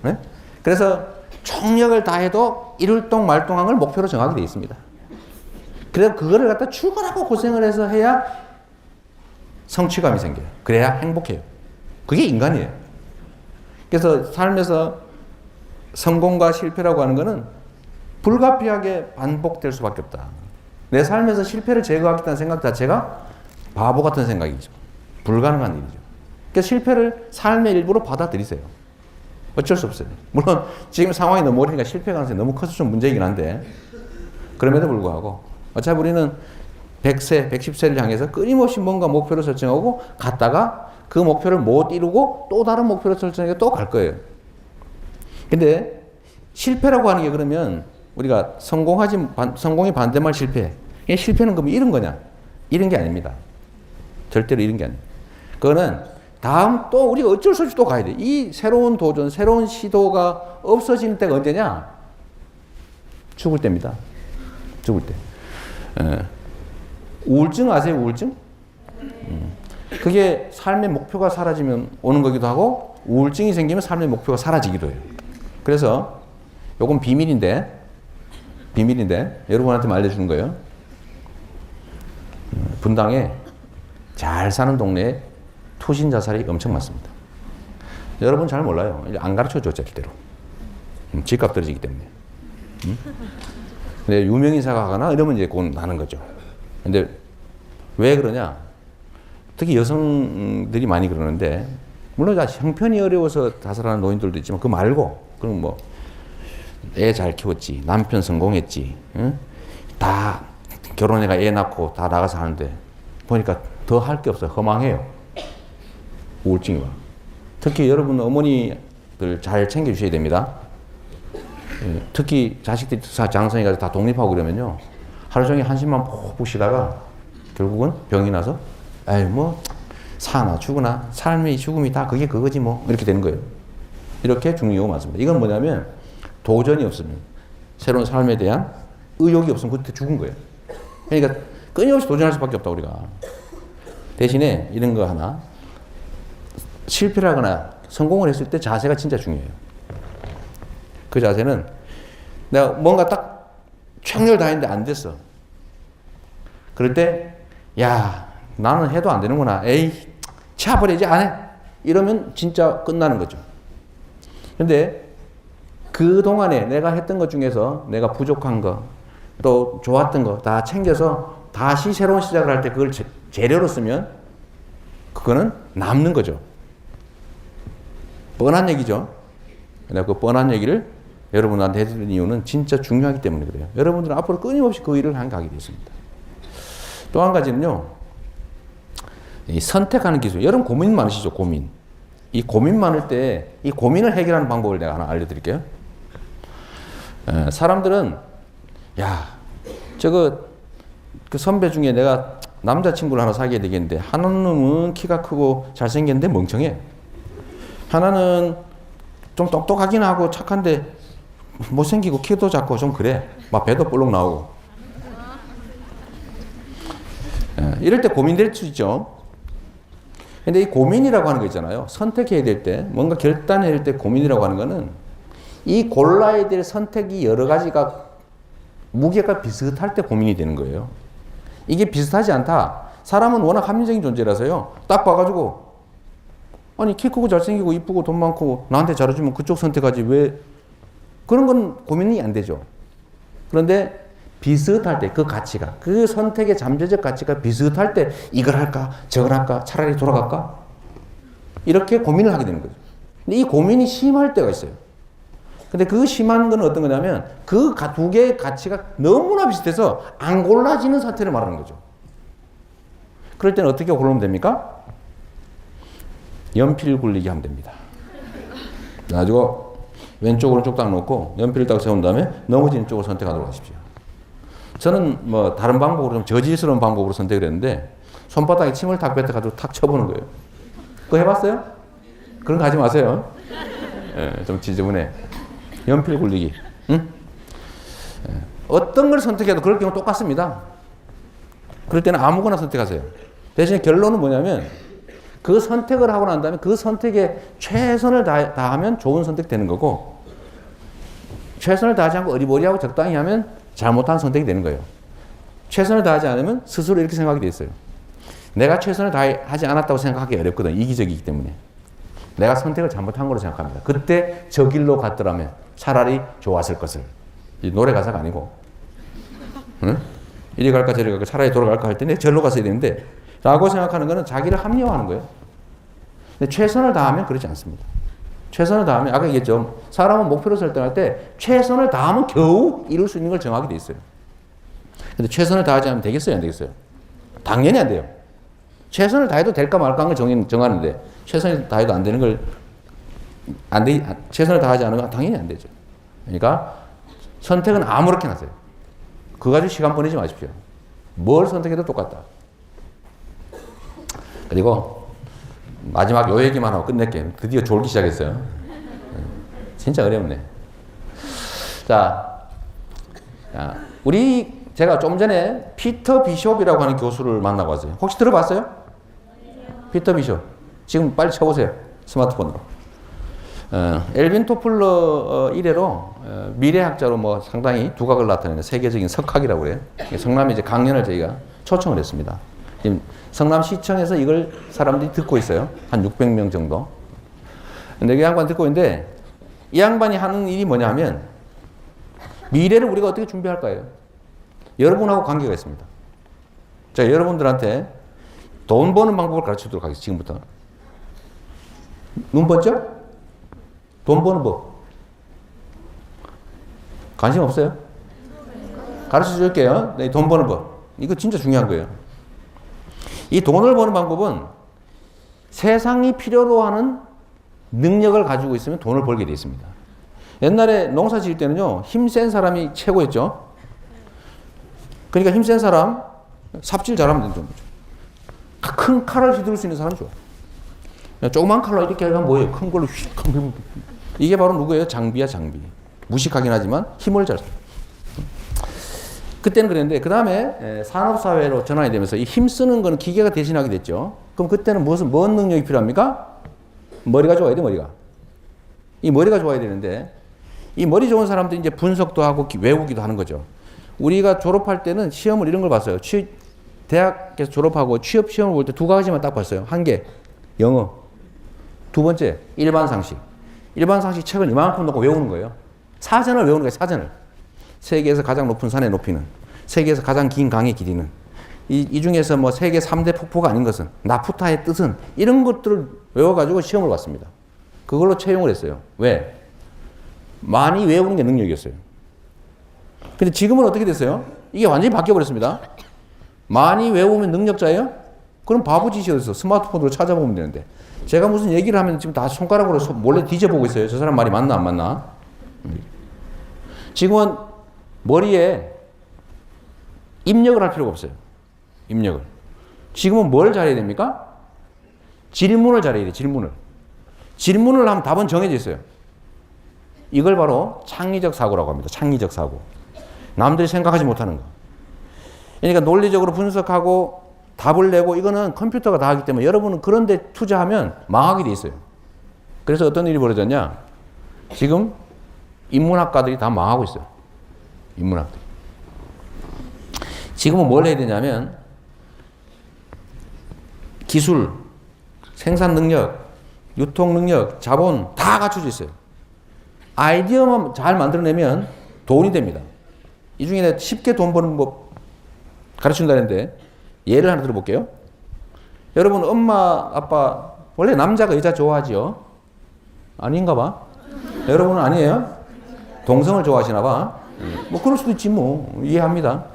네? 그래서 총력을 다해도 이룰 동 말동한 걸 목표로 정하게 되어 있습니다. 그래서 그거를 갖다 출근하고 고생을 해서 해야 성취감이 생겨요. 그래야 행복해요. 그게 인간이에요. 그래서 삶에서 성공과 실패라고 하는 거는 불가피하게 반복될 수밖에 없다. 내 삶에서 실패를 제거하겠다는 생각 자체가 바보 같은 생각이죠. 불가능한 일이죠. 그래서 실패를 삶의 일부로 받아들이세요. 어쩔 수 없어요. 물론 지금 상황이 너무 어리니까 실패 가능성이 너무 커서 좀 문제이긴 한데 그럼에도 불구하고 어차피 우리는 100세, 110세를 향해서 끊임없이 뭔가 목표를 설정하고 갔다가 그 목표를 못 이루고 또 다른 목표를 설정해서 또 갈 거예요. 근데 실패라고 하는 게 그러면 우리가 성공의 반대말 실패. 이게 실패는 그럼 잃은 거냐? 잃은 게 아닙니다. 절대로 잃은 게 아닙니다. 그거는 다음 또 우리가 어쩔 수 없이 또 가야 돼. 이 새로운 도전, 새로운 시도가 없어지는 때가 언제냐? 죽을 때입니다. 죽을 때. 우울증 아세요? 우울증? 그게 삶의 목표가 사라지면 오는 거기도 하고 우울증이 생기면 삶의 목표가 사라지기도 해요. 그래서 요건 비밀인데 여러분한테 알려주는 거예요. 분당에 잘 사는 동네에 투신 자살이 엄청 많습니다. 여러분 잘 몰라요. 안 가르쳐줘 절대로. 집값 떨어지기 때문에. 근데 유명인사가 하거나 이러면 이제 그건 나는 거죠. 근데 왜 그러냐? 특히 여성들이 많이 그러는데 물론 형편이 어려워서 자살하는 노인들도 있지만 그거 말고 그럼 뭐 애 잘 키웠지, 남편 성공했지, 응? 다 결혼해가 애 낳고 다 나가서 하는데 보니까 더 할 게 없어요. 허망해요. 우울증이 와. 특히 여러분 어머니들 잘 챙겨주셔야 됩니다. 특히 자식들이 장성이 가서 다 독립하고 그러면요 하루 종일 한숨만 푹푹 쉬다가 결국은 병이 나서 에이 뭐 사나 죽으나 삶의 죽음이 다 그게 그거지 뭐 이렇게 되는 거예요. 이렇게 죽는 경우가 많습니다. 이건 뭐냐면 도전이 없으면 새로운 삶에 대한 의욕이 없으면 그때 죽은 거예요. 그러니까 끊임없이 도전할 수밖에 없다 우리가. 대신에 이런 거 하나, 실패를 하거나 성공을 했을 때 자세가 진짜 중요해요. 그 자세는 내가 뭔가 딱 최선을 다했는데 안 됐어. 그럴 때 야, 나는 해도 안 되는구나. 에이, 치아버려 이제 안 해. 이러면 진짜 끝나는 거죠. 근데 그동안에 내가 했던 것 중에서 내가 부족한 거, 또 좋았던 거 다 챙겨서 다시 새로운 시작을 할 때 그걸 재료로 쓰면 그거는 남는 거죠. 뻔한 얘기죠. 근데 그 뻔한 얘기를 여러분한테 해드리는 이유는 진짜 중요하기 때문에 그래요. 여러분들은 앞으로 끊임없이 그 일을 가게 되어 있습니다. 또 한 가지는요, 이 선택하는 기술. 여러분 고민 많으시죠, 고민. 이 고민 많을 때 이 고민을 해결하는 방법을 내가 하나 알려드릴게요. 사람들은 야, 그 선배 중에 내가 남자친구를 하나 사귀어야 되겠는데 하나는 키가 크고 잘생겼는데 멍청해. 하나는 좀 똑똑하긴 하고 착한데 못생기고 키도 작고 좀 그래. 막 배도 볼록 나오고. 이럴 때 고민될 수 있죠. 근데 이 고민이라고 하는 거 있잖아요. 선택해야 될 때, 뭔가 결단해야 될 때 고민이라고 하는 거는 이 골라야 될 선택이 여러 가지가 무게가 비슷할 때 고민이 되는 거예요. 이게 비슷하지 않다. 사람은 워낙 합리적인 존재라서요. 딱 봐가지고 아니 키 크고 잘생기고 이쁘고 돈 많고 나한테 잘해주면 그쪽 선택하지 왜 그런 건 고민이 안 되죠. 그런데 비슷할 때 그 가치가 그 선택의 잠재적 가치가 비슷할 때 이걸 할까 저걸 할까 차라리 돌아갈까 이렇게 고민을 하게 되는 거죠. 근데 이 고민이 심할 때가 있어요. 근데 그 심한 건 어떤 거냐면 그 두 개의 가치가 너무나 비슷해서 안 골라지는 사태를 말하는 거죠. 그럴 때는 어떻게 고르면 됩니까? 연필 굴리기 하면 됩니다. 가지고 왼쪽 오른쪽 딱 놓고 연필을 딱 세운 다음에 넘어지는 쪽을 선택하도록 하십시오. 저는 뭐 다른 방법으로 좀 저질스러운 방법으로 선택을 했는데 손바닥에 침을 탁 뱉어가지고 탁 쳐보는 거예요. 그거 해봤어요? 그런 거 하지 마세요. 예, 좀 지저분해. 연필 굴리기. 응? 예. 어떤 걸 선택해도 그럴 경우 똑같습니다. 그럴 때는 아무거나 선택하세요. 대신에 결론은 뭐냐면 그 선택을 하고 난 다음에 그 선택에 최선을 다하면 좋은 선택 되는 거고 최선을 다하지 않고 어리버리하고 적당히 하면 잘못한 선택이 되는 거예요. 최선을 다하지 않으면 스스로 이렇게 생각하게 돼 있어요. 내가 최선을 다하지 않았다고 생각하기 어렵거든. 이기적이기 때문에. 내가 선택을 잘못한 걸로 생각합니다. 그때 저 길로 갔더라면 차라리 좋았을 것을. 이 노래 가사가 아니고. 응? 이리 갈까 저리 갈까 차라리 돌아갈까 할 때 내가 절로 갔어야 되는데 라고 생각하는 거는 자기를 합리화하는 거예요. 근데 최선을 다하면 그렇지 않습니다. 최선을 다하면 아까 얘기했죠. 사람은 목표를 설정할 때 최선을 다하면 겨우 이룰 수 있는 걸 정하게 돼 있어요. 근데 최선을 다하지 않으면 되겠어요? 안 되겠어요? 당연히 안 돼요. 최선을 다해도 될까 말까 하는 걸 정하는데 최선을 다해도 안 되는 걸 최선을 다하지 않으면 당연히 안 되죠. 그러니까 선택은 아무렇게나 하세요. 그거 가지고 시간 보내지 마십시오. 뭘 선택해도 똑같다. 그리고 마지막 요 얘기만 하고 끝낼게요. 드디어 졸기 시작했어요. 진짜 어렵네. 자, 제가 좀 전에 피터 비숍이라고 하는 교수를 만나고 왔어요. 혹시 들어봤어요? 피터 비숍. 지금 빨리 쳐보세요. 스마트폰으로. 엘빈 토플러 이래로 미래학자로 뭐 상당히 두각을 나타내는 세계적인 석학이라고 그래요. 성남에 이제 강연을 저희가 초청을 했습니다. 지금 성남시청에서 이걸 사람들이 듣고 있어요. 한 600명 정도. 근데 이 양반 듣고 있는데 이 양반이 하는 일이 뭐냐면 미래를 우리가 어떻게 준비할까요? 여러분하고 관계가 있습니다. 자, 여러분들한테 돈 버는 방법을 가르쳐 주도록 하겠습니다. 지금부터. 눈 번쩍? 돈 버는 법. 관심 없어요? 가르쳐 줄게요. 네, 돈 버는 법. 이거 진짜 중요한 거예요. 이 돈을 버는 방법은 세상이 필요로 하는 능력을 가지고 있으면 돈을 벌게 되어 있습니다. 옛날에 농사 지을 때는요, 힘센 사람이 최고였죠. 그러니까 힘센 사람, 삽질 잘하면 되는 거죠. 큰 칼을 휘두를 수 있는 사람 좋아. 조그만 칼로 이렇게 하면 뭐예요? 큰 걸로 휙 하면 이게 바로 누구예요? 장비야, 장비. 무식하긴 하지만 힘을 잘 써. 그때는 그랬는데 그 다음에 산업사회로 전환이 되면서 이 힘쓰는 거는 기계가 대신하게 됐죠. 그럼 그때는 뭔 능력이 필요합니까? 머리가 좋아야 돼, 머리가. 이 머리가 좋아야 되는데 이 머리 좋은 사람들이 이제 분석도 하고 외우기도 하는 거죠. 우리가 졸업할 때는 시험을 이런 걸 봤어요. 대학에서 졸업하고 취업 시험을 볼 때 두 가지만 딱 봤어요. 한 개, 영어. 두 번째, 일반 상식. 일반 상식 책을 이만큼 놓고 외우는 거예요. 사전을 외우는 거예요, 사전을. 세계에서 가장 높은 산의 높이는, 세계에서 가장 긴 강의 길이는, 이 중에서 뭐 세계 3대 폭포가 아닌 것은, 나프타의 뜻은, 이런 것들을 외워가지고 시험을 봤습니다. 그걸로 채용을 했어요. 왜? 많이 외우는 게 능력이었어요. 근데 지금은 어떻게 됐어요? 이게 완전히 바뀌어버렸습니다. 많이 외우면 능력자예요? 그럼 바보짓이어서 스마트폰으로 찾아보면 되는데, 제가 무슨 얘기를 하면 지금 다 손가락으로 몰래 뒤져보고 있어요. 저 사람 말이 맞나 안 맞나? 지금은 머리에 입력을 할 필요가 없어요. 입력을. 지금은 뭘 잘해야 됩니까? 질문을 잘해야 돼요. 질문을 하면 답은 정해져 있어요. 이걸 바로 창의적 사고라고 합니다. 창의적 사고. 남들이 생각하지 못하는 거. 그러니까 논리적으로 분석하고 답을 내고 이거는 컴퓨터가 다 하기 때문에 여러분은 그런 데 투자하면 망하게 돼 있어요. 그래서 어떤 일이 벌어졌냐? 지금 인문학가들이 다 망하고 있어요. 인문학들. 지금은 뭘 해야 되냐면 기술, 생산 능력, 유통 능력, 자본 다 갖춰져 있어요. 아이디어만 잘 만들어내면 돈이 됩니다. 이 중에 쉽게 돈 버는 법 가르친다는데 예를 하나 들어볼게요. 여러분 엄마 아빠 원래 남자가 여자 좋아하지요? 아닌가 봐. 여러분은 아니에요? 동성을 좋아하시나 봐. 뭐 그럴 수도 있지 뭐 이해합니다.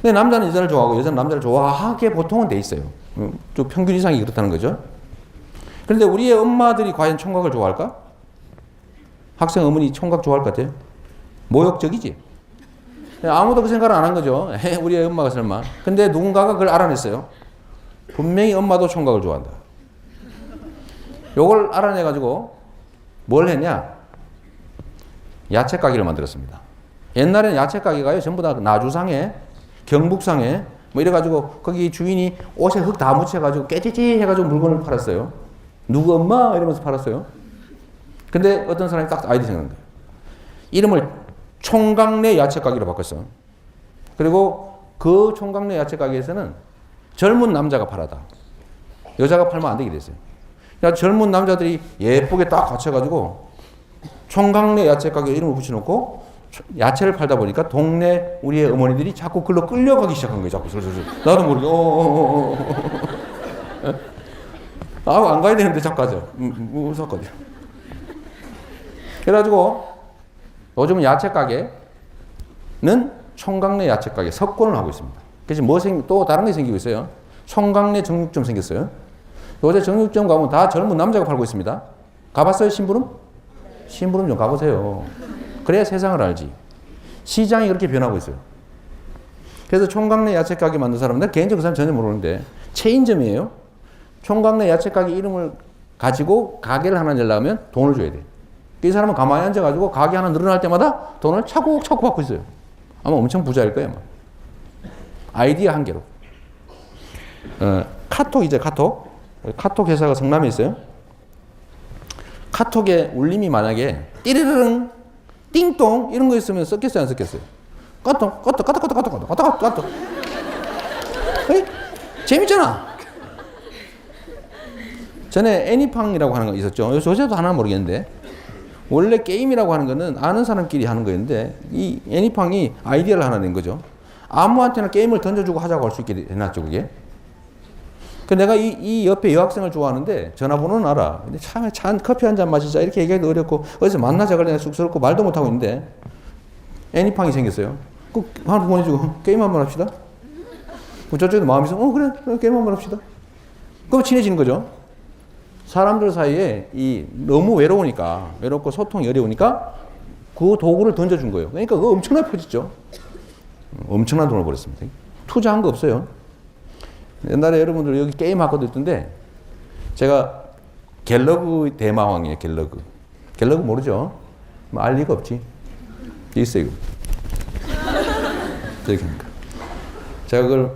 근데 남자는 여자를 좋아하고 여자는 남자를 좋아하게 보통은 돼 있어요. 좀 평균 이상이 그렇다는 거죠. 그런데 우리의 엄마들이 과연 총각을 좋아할까? 학생 어머니 총각 좋아할 것 같아요? 모욕적이지. 아무도 그 생각을 안 한 거죠. 우리 엄마가 설마. 근데 누군가가 그걸 알아냈어요. 분명히 엄마도 총각을 좋아한다. 요걸 알아내가지고 뭘 했냐? 야채 가게를 만들었습니다. 옛날에는 야채 가게가요, 전부 다 나주상에, 경북상에, 뭐 이래가지고 거기 주인이 옷에 흙 다 묻혀가지고 깨지지 해가지고 물건을 팔았어요. 누구 엄마? 이러면서 팔았어요. 근데 어떤 사람이 딱 아이디어 생각한 거예요. 이름을 총각내 야채 가게로 바꿨어. 그리고 그 총각내 야채 가게에서는 젊은 남자가 팔아다. 여자가 팔면 안 되게 됐어요. 그러니까 젊은 남자들이 예쁘게 딱 갖춰가지고 총각내 야채 가게 이름을 붙여놓고 야채를 팔다 보니까 동네 우리의 어머니들이 자꾸 글로 끌려가기 시작한 거예요. 자꾸 슬슬. 나도 모르게 안 가야 되는데 자꾸 가죠. 무섭거든요. 그래가지고 요즘은 야채 가게는 총각내 야채 가게 석권을 하고 있습니다. 그래서 또 다른 게 생기고 있어요. 총각내 정육점 생겼어요. 요새 정육점 가면 다 젊은 남자가 팔고 있습니다. 가봤어요, 심부름? 심부름 좀 가보세요. 그래야 세상을 알지. 시장이 그렇게 변하고 있어요. 그래서 총각내 야채 가게 만든 사람들, 개인적으로 그 사람 전혀 모르는데 체인점이에요. 총각내 야채 가게 이름을 가지고 가게를 하나 내려면 돈을 줘야 돼. 이 사람은 가만히 앉아가지고 가게 하나 늘어날 때마다 돈을 차곡차곡 받고 있어요. 아마 엄청 부자일 거예요. 아마. 아이디어 한 개로. 카톡이죠, 카톡. 카톡 회사가 성남에 있어요. 카톡에 울림이 만약에 띠르르릉, 띵동 이런 거 있으면 썼겠어요, 안 썼겠어요? 까똑, 까똑, 까똑, 까똑, 까똑, 까똑, 까똑. 재밌잖아. 전에 애니팡이라고 하는 거 있었죠. 요새도 하나 모르겠는데. 원래 게임이라고 하는 거는 아는 사람끼리 하는 거였는데 이 애니팡이 아이디어를 하나 낸 거죠. 아무한테나 게임을 던져주고 하자고 할 수 있게 해놨죠, 그게. 그 내가 이 옆에 여학생을 좋아하는데 전화번호는 알아. 근데 참 커피 한 잔 마시자 이렇게 얘기하기도 어렵고 어디서 만나자 그래 쑥스럽고 말도 못하고 있는데 애니팡이 생겼어요. 꼭 하나 보내주고 게임 한번 합시다. 저쪽에도 마음이 있어. 그래 게임 한번 합시다. 그럼 친해지는 거죠. 사람들 사이에 너무 외롭고 소통이 어려우니까 그 도구를 던져준 거예요. 그러니까 그거 엄청나게 퍼졌죠. 엄청난 돈을 벌었습니다. 투자한 거 없어요. 옛날에 여러분들 여기 게임 학과도 있던데 제가 갤러그 대마왕이에요. 갤러그 모르죠? 뭐 알 리가 없지. 있어요. 저렇게 하는 거. 제가 그걸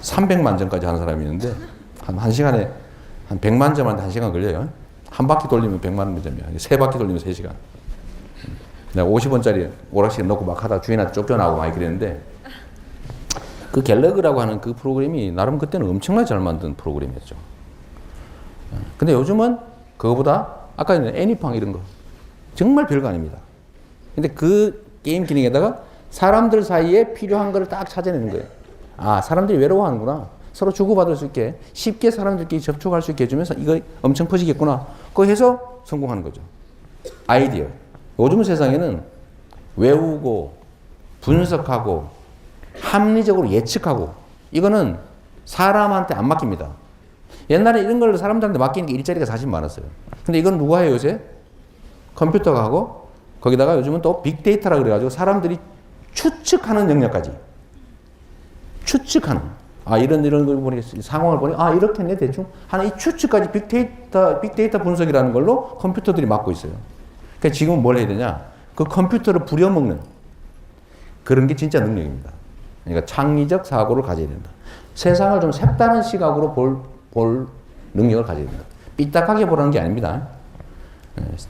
300만 점까지 하는 사람이 있는데 한 시간에 한 100만 점한테 한 시간 걸려요. 한 바퀴 돌리면 100만 점이야. 세 바퀴 돌리면 3시간. 내가 50원짜리 오락실 넣고 막 하다 주인한테 쫓겨나고 많이 그랬는데 그 갤러그라고 하는 그 프로그램이 나름 그때는 엄청나게 잘 만든 프로그램이었죠. 근데 요즘은 그거보다 아까 전에 애니팡 이런 거 정말 별거 아닙니다. 근데 그 게임 기능에다가 사람들 사이에 필요한 거를 딱 찾아내는 거예요. 아, 사람들이 외로워하는구나. 서로 주고받을 수 있게 쉽게 사람들끼리 접촉할 수 있게 해주면서 이거 엄청 퍼지겠구나. 그거 해서 성공하는 거죠. 아이디어. 요즘 세상에는 외우고 분석하고 합리적으로 예측하고 이거는 사람한테 안 맡깁니다. 옛날에 이런 걸 사람들한테 맡기는 게 일자리가 사실 많았어요. 근데 이건 누가 해요 요새? 컴퓨터가 하고 거기다가 요즘은 또 빅데이터라 그래가지고 사람들이 추측하는 영역까지 추측하는 이런 걸 보니 상황을 보니 이렇게 했네 대충 하는 이 추측까지 빅데이터 분석이라는 걸로 컴퓨터들이 맡고 있어요. 그러니까 지금 뭘 해야 되냐? 그 컴퓨터를 부려먹는 그런 게 진짜 능력입니다. 그러니까 창의적 사고를 가져야 된다. 세상을 좀 색다른 시각으로 볼 능력을 가져야 된다. 삐딱하게 보라는 게 아닙니다.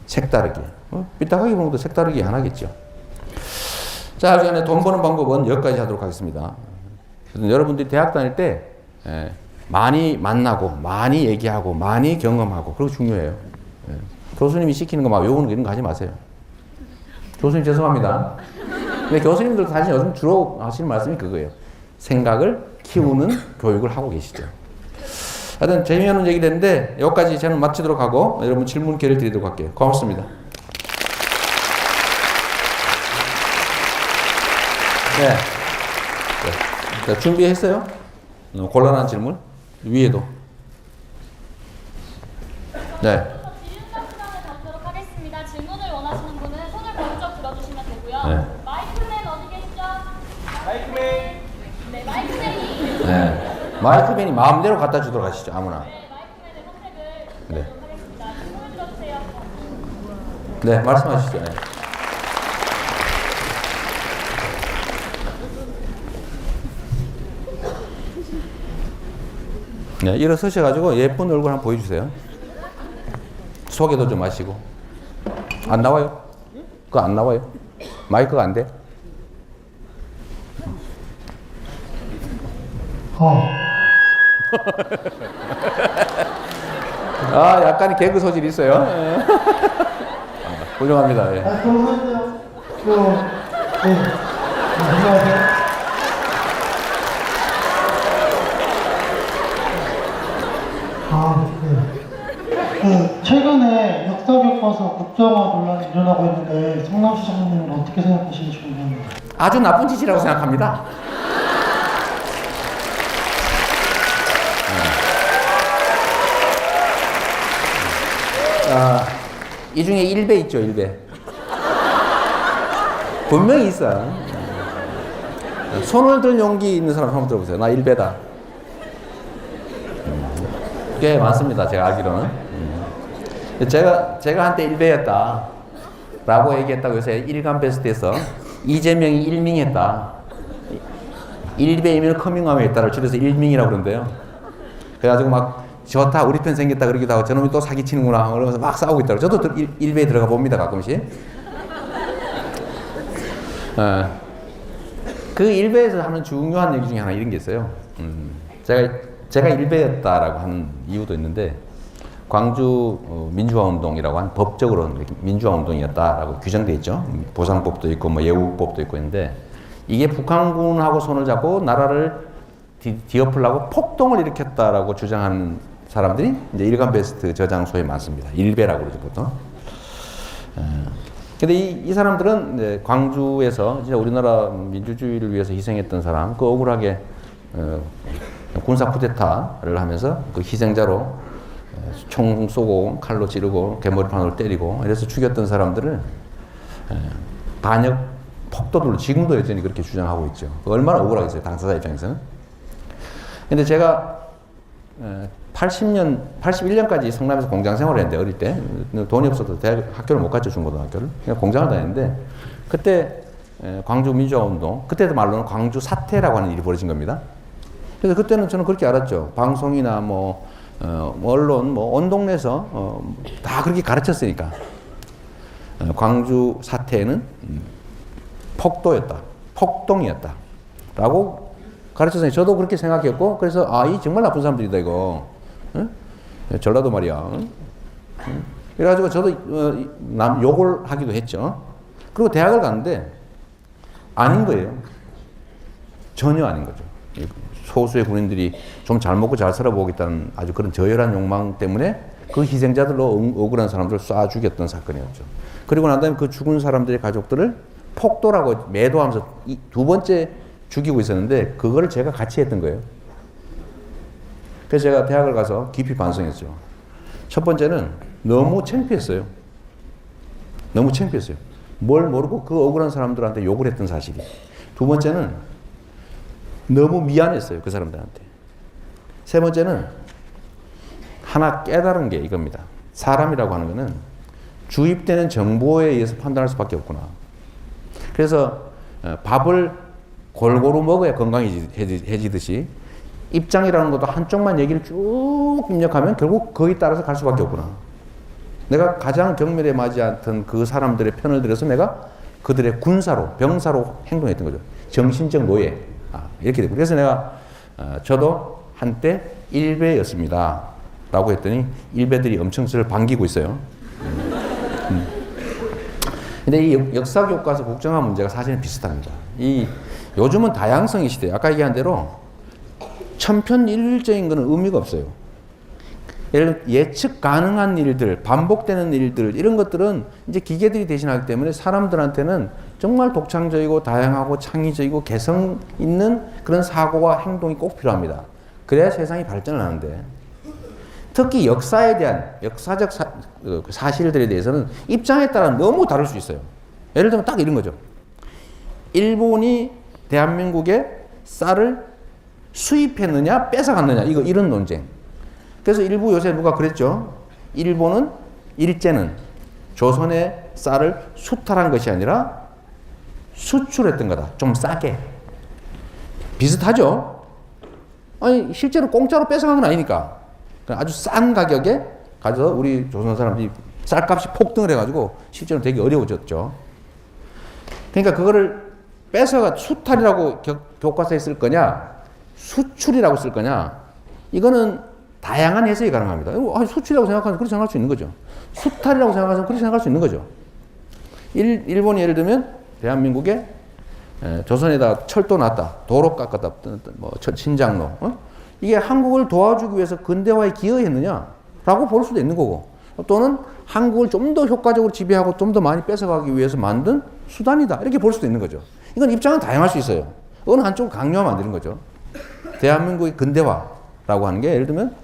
색다르게. 삐딱하게 보는 것도 색다르게 하나겠죠. 자, 그 전에 돈 버는 방법은 여기까지 하도록 하겠습니다. 그래서 여러분들이 대학 다닐 때 많이 만나고 많이 얘기하고 많이 경험하고 그거 중요해요. 교수님이 시키는 거 막 외우는 거 이런 거 하지 마세요. 교수님 죄송합니다. 근데 교수님들 사실 요즘 주로 하시는 말씀이 그거예요. 생각을 키우는 교육을 하고 계시죠. 하여튼 재미있는 얘기 됐는데 여기까지 저는 마치도록 하고 여러분 질문 기회를 드리도록 할게요. 고맙습니다. 네. 자, 준비했어요? 곤란한 질문? 위에도. 네. 질문을 원하시는 분은 손을 번쩍 들어주시면 되고요. 네. 마이크맨 어디 계시죠? 마이크맨. 네, 마이크맨이. 네. 마이크맨이 마음대로 갖다 주도록 하시죠. 아무나. 네, 마이크맨의 선택을 네. 하겠습니다. 손을 들어주세요. 네, 말씀하시죠. 네. 네, 일어서셔가지고 예쁜 얼굴 한번 보여주세요. 소개도 좀 하시고. 안 나와요? 그거 안 나와요? 마이크가 안 돼? 약간의 개그 소질이 있어요. 훌륭합니다. 예. 잠시만요. 네. 안녕하세요. 최근에 역사 교과서 국정화 논란이 일어나고 있는데 성남시 장로님은 어떻게 생각하시는지 궁금합니다. 아주 나쁜 짓이라고 생각합니다. 이 중에 1배 있죠, 1배. 분명히 있어. 손을 들 용기 있는 사람 한번 들어보세요. 나 1배다. 꽤 많습니다, 제가 알기로는. 제가 한때 1배였다. 라고 얘기했다고 요새 일간 베스트에서 이재명이 일밍했다. 1배이면 커밍아웃했다를 줄여서 일밍이라고 그러는데요. 그래가지고 막 좋다, 우리 편 생겼다 그러기도 하고 저놈이 또 사기치는구나 그러면서 막 싸우고 있다고. 저도 1배에 들어가 봅니다, 가끔씩. 그 1배에서 하는 중요한 얘기 중에 하나 이런 게 있어요. 제가 1배였다라고 하는 이유도 있는데 광주 민주화운동이라고 한 법적으로 민주화운동이었다라고 규정되어 있죠. 보상법도 있고 뭐 예우법도 있고 있는데 이게 북한군하고 손을 잡고 나라를 뒤엎으려고 폭동을 일으켰다라고 주장하는 사람들이 이제 일간 베스트 저장소에 많습니다. 일베라고 그러죠 보통. 근데 이 사람들은 이제 광주에서 진짜 우리나라 민주주의를 위해서 희생했던 사람, 그 억울하게 군사 쿠데타를 하면서 그 희생자로 총 쏘고 칼로 찌르고 개머리판으로 때리고 이래서 죽였던 사람들을 반역 폭도들로 지금도 여전히 그렇게 주장하고 있죠. 얼마나 억울하겠어요, 당사자 입장에서는. 근데 제가 81년까지 성남에서 공장 생활을 했는데, 어릴 때 돈이 없어서 학교를 못 갔죠, 중고등학교를. 그냥 공장을 다녔는데 그때 광주 민주화운동, 그때도 말로는 광주 사태라고 하는 일이 벌어진 겁니다. 그래서 그때는 저는 그렇게 알았죠. 방송이나 뭐 언론, 온 동네에서 다 그렇게 가르쳤으니까. 광주 사태는 폭도였다, 폭동이었다 라고 가르쳤으니 저도 그렇게 생각했고, 그래서 이 정말 나쁜 사람들이다 이거. 응? 전라도 말이야. 응? 그래가지고 저도 욕을 하기도 했죠. 그리고 대학을 갔는데 아닌 거예요. 전혀 아닌 거죠. 소수의 군인들이 좀 잘 먹고 잘 살아보겠다는 아주 그런 저열한 욕망 때문에 그 희생자들로 억울한 사람들을 쏴 죽였던 사건이었죠. 그리고 난 다음에 그 죽은 사람들의 가족들을 폭도라고 매도하면서 두 번째 죽이고 있었는데 그거를 제가 같이 했던 거예요. 그래서 제가 대학을 가서 깊이 반성했죠. 첫 번째는 너무 창피했어요. 너무 창피했어요. 뭘 모르고 그 억울한 사람들한테 욕을 했던 사실이. 두 번째는 너무 미안했어요. 그 사람들한테. 세 번째는 하나 깨달은 게 이겁니다. 사람이라고 하는 거는 주입되는 정보에 의해서 판단할 수밖에 없구나. 그래서 밥을 골고루 먹어야 건강해지듯이 입장이라는 것도 한쪽만 얘기를 쭉 입력하면 결국 거기에 따라서 갈 수밖에 없구나. 내가 가장 경멸에 맞지 않던 그 사람들의 편을 들여서 내가 그들의 군사로, 병사로 행동했던 거죠. 정신적 노예. 이렇게 되고. 그래서 내가 저도 한때 일베였습니다 라고 했더니 일베들이 엄청 저를 반기고 있어요. 근데 이 역사 교과서 국정화 문제가 사실은 비슷합니다. 요즘은 다양성의 시대, 아까 얘기한 대로 천편일률적인 것은 의미가 없어요. 예를 들어 예측 가능한 일들, 반복되는 일들, 이런 것들은 이제 기계들이 대신하기 때문에 사람들한테는 정말 독창적이고 다양하고 창의적이고 개성 있는 그런 사고와 행동이 꼭 필요합니다. 그래야 세상이 발전을 하는데, 특히 역사에 대한 역사적 사실들에 대해서는 입장에 따라 너무 다를 수 있어요. 예를 들면 딱 이런 거죠. 일본이 대한민국에 쌀을 수입했느냐 뺏어갔느냐, 이런 논쟁. 그래서 일부 요새 누가 그랬죠. 일제는 조선의 쌀을 수탈한 것이 아니라 수출했던 거다. 좀 싸게. 비슷하죠. 아니 실제로 공짜로 뺏어간 건 아니니까. 아주 싼 가격에 가져서 우리 조선 사람들이 쌀값이 폭등을 해가지고 실제로 되게 어려워졌죠. 그러니까 그거를 뺏어가 수탈이라고 교과서에 쓸 거냐, 수출이라고 쓸 거냐, 이거는 다양한 해석이 가능합니다. 수출이라고 생각하면 그렇게 생각할 수 있는 거죠. 수탈이라고 생각하면 그렇게 생각할 수 있는 거죠. 일본이 예를 들면 대한민국에 조선에다 철도 놨다, 도로 깎았다, 뭐 신장로, 이게 한국을 도와주기 위해서 근대화에 기여했느냐라고 볼 수도 있는 거고, 또는 한국을 좀 더 효과적으로 지배하고 좀 더 많이 뺏어가기 위해서 만든 수단이다, 이렇게 볼 수도 있는 거죠. 이건 입장은 다양할 수 있어요. 어느 한쪽을 강요하면 안 되는 거죠. 대한민국의 근대화라고 하는 게 예를 들면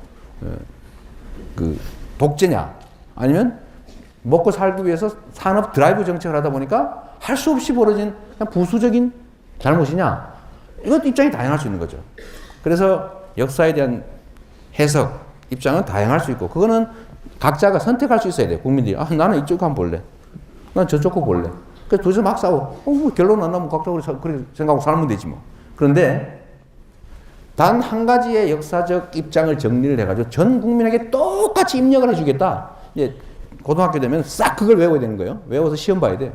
그 독재냐, 아니면 먹고 살기 위해서 산업 드라이브 정책을 하다 보니까 할 수 없이 벌어진 그냥 부수적인 잘못이냐, 이것도 입장이 다양할 수 있는 거죠. 그래서 역사에 대한 해석, 입장은 다양할 수 있고, 그거는 각자가 선택할 수 있어야 돼요. 국민들이 나는 이쪽 한번 볼래, 난 저쪽 거 볼래. 그래서 둘이서 막 싸워. 뭐 결론 안 나면 각자 그렇게 생각하고 살면 되지 뭐. 그런데 단 한 가지의 역사적 입장을 정리를 해가지고 전 국민에게 똑같이 입력을 해주겠다. 이제 고등학교 되면 싹 그걸 외워야 되는 거예요. 외워서 시험 봐야 돼.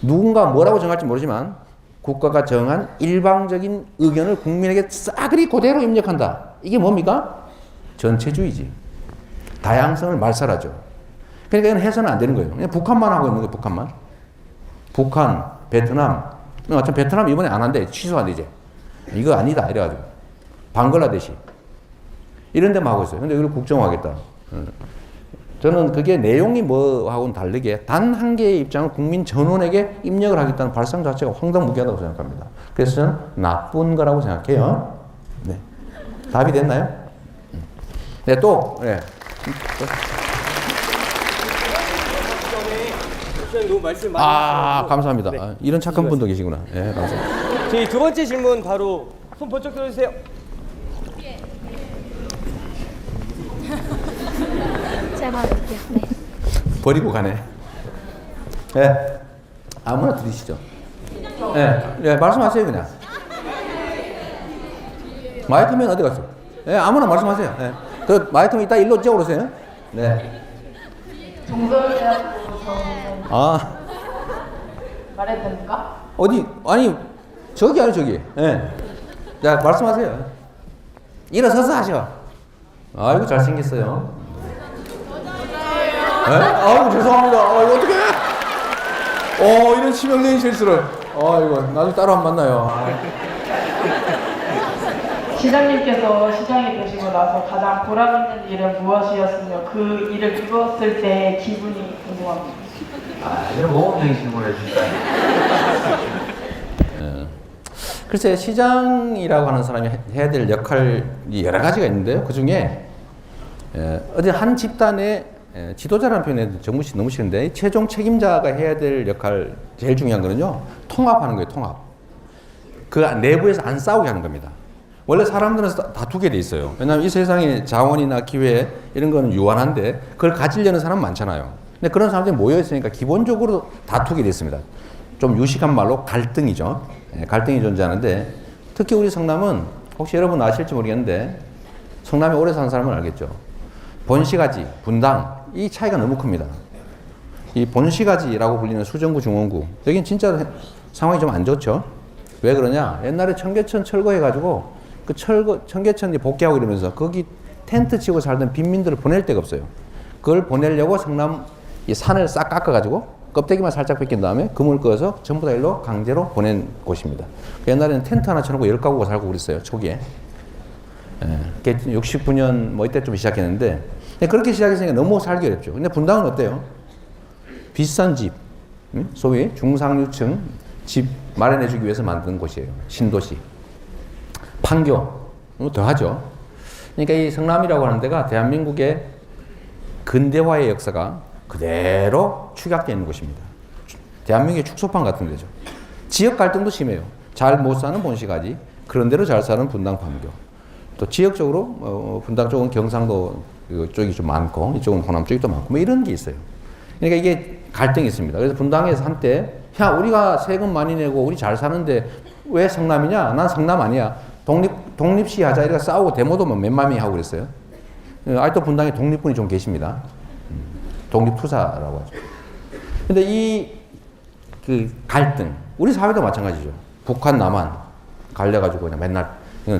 누군가 뭐라고 정할지 모르지만 국가가 정한 일방적인 의견을 국민에게 싸그리 그대로 입력한다. 이게 뭡니까? 전체주의지. 다양성을 말살하죠. 그러니까 이건 해서는 안 되는 거예요. 그냥 북한만 하고 있는 거예요. 북한만. 북한, 베트남. 참 베트남 이번에 안 한대. 취소한대 이제. 이거 아니다 이래가지고. 방글라데시. 이런 데만 하고 있어요. 근데 이걸 국정화하겠다. 저는 그게 내용이 뭐하고는 다르게 단 한 개의 입장을 국민 전원에게 입력을 하겠다는 발상 자체가 황당무계하다고 생각합니다. 그래서 저는 나쁜 거라고 생각해요. 네. 답이 됐나요? 네, 또, 네. 너무 말씀 많이 하셔서. 감사합니다. 네. 이런 착한 분도 계시구나. 네, 감사합니다. 저희 두 번째 질문 바로 손 번쩍 들어주세요. 제가 받을게요. 네. 버리고 가네. 네. 아무나 들으시죠. 예, 네, 말씀하세요 그냥. 마이크면 어디 갔어? 예, 아무나 말씀하세요. 예. 그 마이크면 이따 일로 찌어 오세요. 네. 동서대학교에서 아, 말해도 됩니까? 어디? 아니, 저기 아니 저기. 예. 자, 말씀하세요. 일어서서 하셔. 아이고 잘생겼어요. 예? 아이고 죄송합니다. 이거 어떡해? 이런 치명적인 실수를. 이거 나중에 따로 한번 만나요. 시장님께서 시장이 되시고 나서 가장 보람 있는 일은 무엇이었으며 그 일을 이루었을 때 기분이 궁금합니다. 이런 모험적인 질문을 해주실까요? 글쎄 시장이라고 하는 사람이 해야 될 역할이 여러 가지가 있는데요. 그 중에 어디 한 집단의 지도자라는 표현에 너무 싫은데 최종 책임자가 해야 될 역할 제일 중요한 거는요. 통합하는 거예요. 통합. 그 내부에서 안 싸우게 하는 겁니다. 원래 사람들은 다투게 돼 있어요. 왜냐하면 이 세상에 자원이나 기회 이런 거는 유한한데 그걸 가지려는 사람 많잖아요. 근데 그런 사람들이 모여 있으니까 기본적으로 다투게 돼 있습니다. 좀 유식한 말로 갈등이죠. 갈등이 존재하는데 특히 우리 성남은 혹시 여러분 아실지 모르겠는데 성남에 오래 사는 사람은 알겠죠. 본시가지, 분당 이 차이가 너무 큽니다. 이 본시가지라고 불리는 수정구, 중원구 여긴 진짜 상황이 좀 안 좋죠. 왜 그러냐? 옛날에 청계천 철거해가지고 그 청계천이 복귀하고 이러면서 거기 텐트 치고 살던 빈민들을 보낼 데가 없어요. 그걸 보내려고 성남 이 산을 싹 깎아가지고 껍데기만 살짝 벗긴 다음에 그물 꺼서 전부 다 일로 강제로 보낸 곳입니다. 옛날에는 텐트 하나 쳐놓고 10가구가 살고 그랬어요. 초기에. 69년 뭐 이때쯤 시작했는데 그렇게 시작했으니까 너무 살기 어렵죠. 근데 분당은 어때요? 비싼 집, 소위 중상류층 집 마련해주기 위해서 만든 곳이에요. 신도시. 판교. 더 하죠. 그러니까 이 성남이라고 하는 데가 대한민국의 근대화의 역사가 그대로 축약되어 있는 곳입니다. 대한민국의 축소판 같은 데죠. 지역 갈등도 심해요. 잘 못 사는 본시가지, 그런 대로 잘 사는 분당, 판교. 또 지역적으로 분당 쪽은 경상도 쪽이 좀 많고 이쪽은 호남 쪽이 또 많고 뭐 이런 게 있어요. 그러니까 이게 갈등이 있습니다. 그래서 분당에서 한때 야 우리가 세금 많이 내고 우리 잘 사는데 왜 성남이냐? 난 성남 아니야. 독립시 하자 이래서 싸우고 데모도 맨맘이 하고 그랬어요. 아직도 분당에 독립군이 좀 계십니다. 독립투사라고 하죠. 근데 그 갈등, 우리 사회도 마찬가지죠. 북한, 남한 갈려가지고 그냥 맨날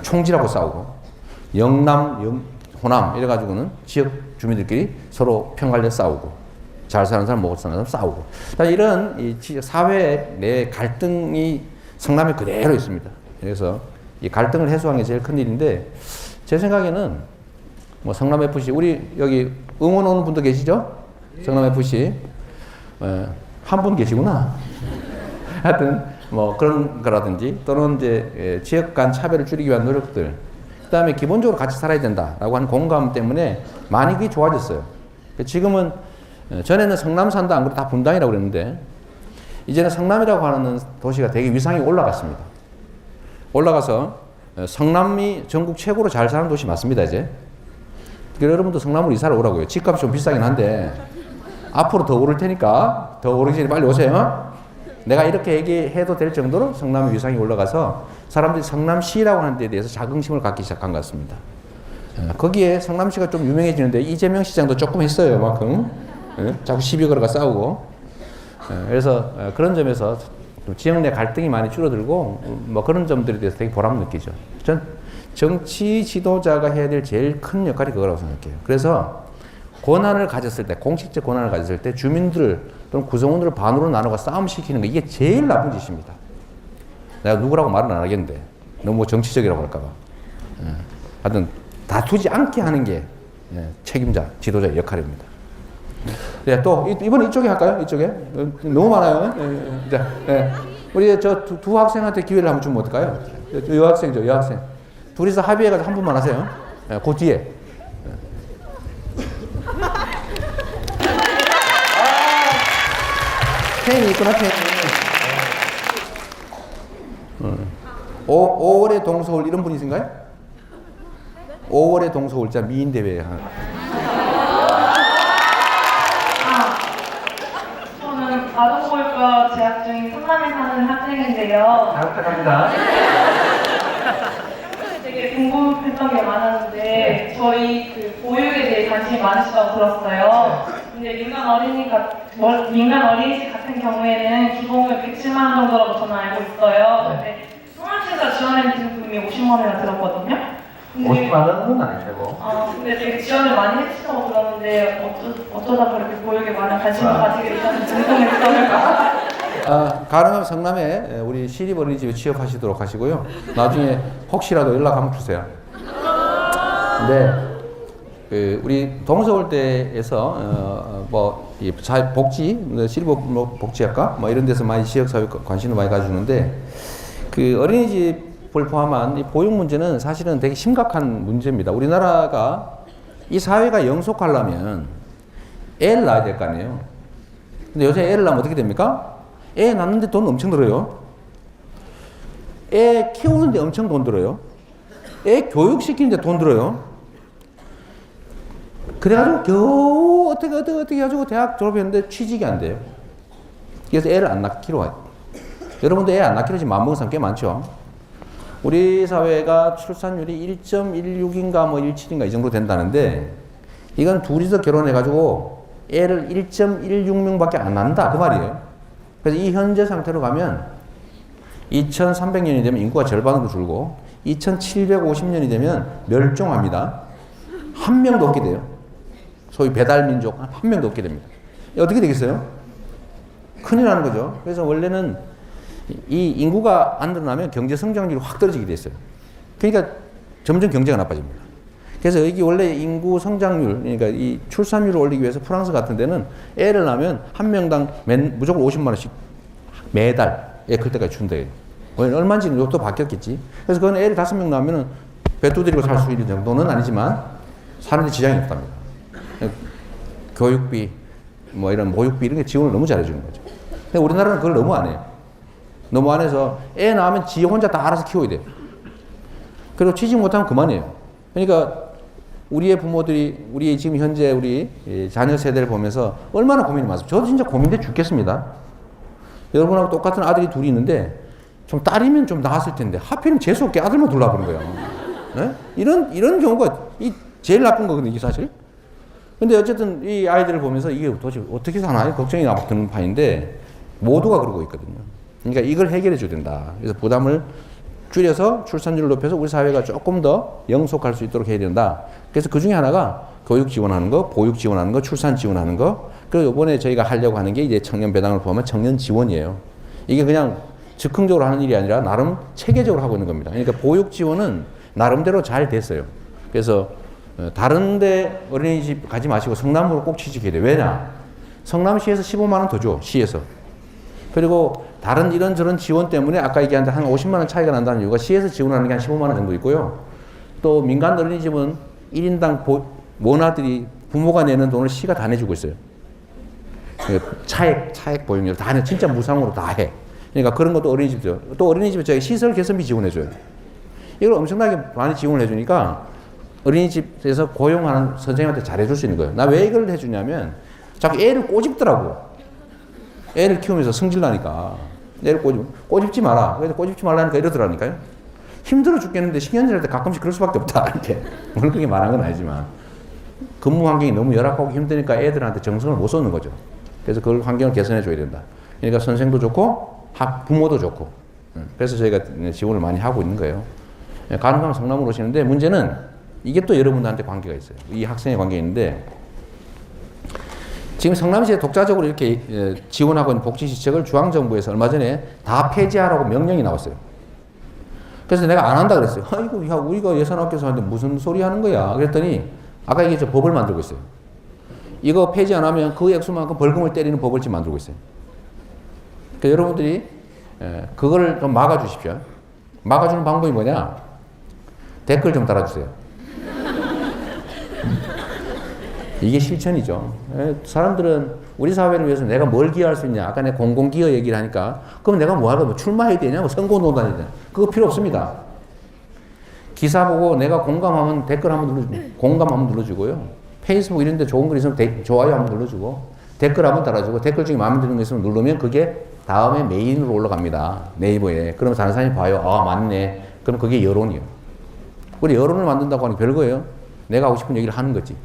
총질하고 싸우고, 영남, 호남 이래가지고는 지역 주민들끼리 서로 편갈려 싸우고, 잘 사는 사람, 못 사는 사람 싸우고. 이런 이 사회 내 갈등이 성남에 그대로 있습니다. 그래서 이 갈등을 해소하는 게 제일 큰 일인데, 제 생각에는 뭐 성남 FC, 우리 여기 응원 오는 분도 계시죠? 성남 FC 한 분 계시구나. 하여튼 뭐 그런 거라든지 또는 이제 지역 간 차별을 줄이기 위한 노력들, 그다음에 기본적으로 같이 살아야 된다라고 하는 공감 때문에 많이 그게 좋아졌어요. 지금은 전에는 성남 산다 안 그래도 다 분당이라고 그랬는데 이제는 성남이라고 하는 도시가 되게 위상이 올라갔습니다. 올라가서 성남이 전국 최고로 잘 사는 도시 맞습니다 이제. 그래서 여러분도 성남으로 이사를 오라고요. 집값이 좀 비싸긴 한데 앞으로 더 오를 테니까 더 오르기 전에 빨리 오세요. 내가 이렇게 얘기해도 될 정도로 성남의 위상이 올라가서 사람들이 성남시라고 하는 데에 대해서 자긍심을 갖기 시작한 것 같습니다. 거기에 성남시가 좀 유명해지는데 이재명 시장도 조금 했어요. 그만큼. 자꾸 시비 걸어가 싸우고. 그래서 그런 점에서 좀 지역 내 갈등이 많이 줄어들고 뭐 그런 점들에 대해서 되게 보람을 느끼죠. 전 정치 지도자가 해야 될 제일 큰 역할이 그거라고 생각해요. 그래서 권한을 가졌을 때, 공식적 권한을 가졌을 때 주민들 또는 구성원들을 반으로 나누고 싸움시키는 거 이게 제일 나쁜 짓입니다. 내가 누구라고 말은 안 하겠는데 너무 정치적이라고 할까 봐. 하여튼 다투지 않게 하는 게 책임자, 지도자의 역할입니다. 네, 또 이번에 이쪽에 할까요? 이쪽에? 너무 많아요. 자, 우리 저 두 학생한테 기회를 한번 주면 어떨까요? 여학생죠, 여학생. 둘이서 합의해가지고 한 분만 하세요. 그 뒤에. 펜이 있구나, 펜이. 5월의 동서울 이런 분이신가요? 5월의 동서울자 미인대회. 저는 아동보육과 재학 중인 성남에 사는 학생인데요. 잘 부탁합니다. 되게 궁금했던 게 많았는데 저희 그 보육에 대해 관심이 많으시다고 들었어요. 근데 민간 어린이집 같은 경우에는 기본금 110만 원 정도라고 저는 알고 있어요. 근데 성남시에서 지원해 주는 금이 50만 원이라 들었거든요. 근데 50만 원은 아니고. 근데 되게 지원을 많이 해주시다고 들었는데 어쩌다 그렇게 보육에 많은 관심을 가지게 되셨는지 궁금했어요. 가능하면 성남에 우리 시립 어린이집에 취업하시도록 하시고요. 나중에 혹시라도 연락 한번 주세요. 네. 우리 동서울대에서 이 복지, 시립복지학과 뭐 이런 데서 많이 지역사회 관심을 많이 가지는데 그 어린이집을 포함한 이 보육 문제는 사실은 되게 심각한 문제입니다. 우리나라가 이 사회가 영속하려면 애를 낳아야 될 거 아니에요. 근데 요새 애를 낳으면 어떻게 됩니까? 애 낳는데 돈 엄청 들어요. 애 키우는데 엄청 돈 들어요. 애 교육시키는데 돈 들어요. 그래가지고 겨우 어떻게 해가지고 대학 졸업했는데 취직이 안 돼요. 그래서 애를 안 낳기로 해요. 여러분도 애 안 낳기로 지금 마음먹은 사람 꽤 많죠. 우리 사회가 출산율이 1.16인가 뭐 1.7인가 이 정도 된다는데 이건 둘이서 결혼해가지고 애를 1.16명밖에 안 낳는다 그 말이에요. 그래서 이 현재 상태로 가면 2300년이 되면 인구가 절반으로 줄고 2750년이 되면 멸종합니다. 한 명도 없게 돼요. 소위 배달민족 한 명도 없게 됩니다. 어떻게 되겠어요? 큰일 나는 거죠. 그래서 원래는 이 인구가 안 늘어나면 경제 성장률이 확 떨어지게 돼 있어요. 그러니까 점점 경제가 나빠집니다. 그래서 여기 원래 인구 성장률, 그러니까 이 출산율을 올리기 위해서 프랑스 같은 데는 애를 낳으면 한 명당 무조건 50만 원씩 매달 애 클 때까지 준대요. 얼마인지는 또 바뀌었겠지. 그래서 그건 애를 5명 낳으면 배 두드리고 살 수 있는 정도는 아니지만 사는데 지장이 없답니다. 교육비, 뭐 이런 모육비 이런 게 지원을 너무 잘해주는 거죠. 근데 우리나라는 그걸 너무 안 해요. 너무 안 해서 애 낳으면 지 혼자 다 알아서 키워야 돼요. 그리고 취직 못하면 그만해요. 그러니까 우리의 부모들이 우리 지금 현재 우리 자녀 세대를 보면서 얼마나 고민이 많습니다. 저도 진짜 고민돼 죽겠습니다. 여러분하고 똑같은 아들이 둘이 있는데 좀 딸이면 좀 나았을 텐데 하필이면 재수없게 아들만 둘러보는 거예요. 네? 이런 경우가 제일 나쁜 거거든요, 이게 사실. 근데 어쨌든 이 아이들을 보면서 이게 도대체 어떻게 사나 걱정이 막 드는 판인데 모두가 그러고 있거든요. 그러니까 이걸 해결해 줘야 된다. 그래서 부담을 줄여서 출산율을 높여서 우리 사회가 조금 더 영속할 수 있도록 해야 된다. 그래서 그 중에 하나가 교육 지원하는 거, 보육 지원하는 거, 출산 지원하는 거. 그리고 이번에 저희가 하려고 하는 게 이제 청년 배당을 포함한 청년 지원이에요. 이게 그냥 즉흥적으로 하는 일이 아니라 나름 체계적으로 하고 있는 겁니다. 그러니까 보육 지원은 나름대로 잘 됐어요. 그래서 다른데 어린이집 가지 마시고 성남으로 꼭 취직해야 돼요. 왜냐? 성남시에서 15만 원 더 줘, 시에서. 그리고 다른 이런저런 지원 때문에 아까 얘기한 한 50만 원 차이가 난다는 이유가 시에서 지원하는 게 한 15만 원 정도 있고요. 또 민간 어린이집은 1인당 모나들이 부모가 내는 돈을 시가 다 내주고 있어요. 차액 보육료 다 내, 진짜 무상으로 다 해. 그러니까 그런 것도 어린이집이죠. 또 어린이집에 저희 시설 개선비 지원해줘요. 이걸 엄청나게 많이 지원을 해주니까 어린이집에서 고용하는 선생님한테 잘해줄 수 있는 거예요. 나 왜 이걸 해주냐면 자꾸 애를 꼬집더라고. 애를 키우면서 성질 나니까. 애를 꼬집지 마라. 그래서 꼬집지 말라니까 이러더라니까요. 힘들어 죽겠는데 신경질 할 때 가끔씩 그럴 수밖에 없다. 이렇게. 물론 그게 말한 건 아니지만. 근무 환경이 너무 열악하고 힘드니까 애들한테 정성을 못 쏟는 거죠. 그래서 그걸 환경을 개선해 줘야 된다. 그러니까 선생도 좋고 부모도 좋고. 그래서 저희가 지원을 많이 하고 있는 거예요. 가능하면 성남으로 오시는데 문제는 이게 또 여러분들한테 관계가 있어요. 이 학생의 관계가 있는데 지금 성남시에 독자적으로 이렇게 지원하고 있는 복지시책을 중앙정부에서 얼마 전에 다 폐지하라고 명령이 나왔어요. 그래서 내가 안 한다 그랬어요. 아이고, 야, 우리가 예산 아껴서 하는데 무슨 소리 하는 거야. 그랬더니 아까 얘기했죠. 법을 만들고 있어요. 이거 폐지 안 하면 그 액수만큼 벌금을 때리는 법을 지금 만들고 있어요. 그러니까 여러분들이 그거를 좀 막아주십시오. 막아주는 방법이 뭐냐? 댓글 좀 달아주세요. 이게 실천이죠. 사람들은 우리 사회를 위해서 내가 뭘 기여할 수 있냐. 아까 내가 공공기여 얘기를 하니까 그럼 내가 뭐 하고 출마해야 되냐? 뭐 선거운동해야 되냐? 그거 필요 없습니다. 기사 보고 내가 공감하면 댓글 한번 눌러주고 공감 한번 눌러주고요. 페이스북 이런 데 좋은 글 있으면 좋아요 한번 눌러주고 댓글 한번 달아주고 댓글 중에 마음에 드는 거 있으면 누르면 그게 다음에 메인으로 올라갑니다. 네이버에. 그럼 다른 사람이 봐요. 아, 맞네. 그럼 그게 여론이에요. 우리 여론을 만든다고 하는 게 별거예요. 내가 하고 싶은 얘기를 하는 거지.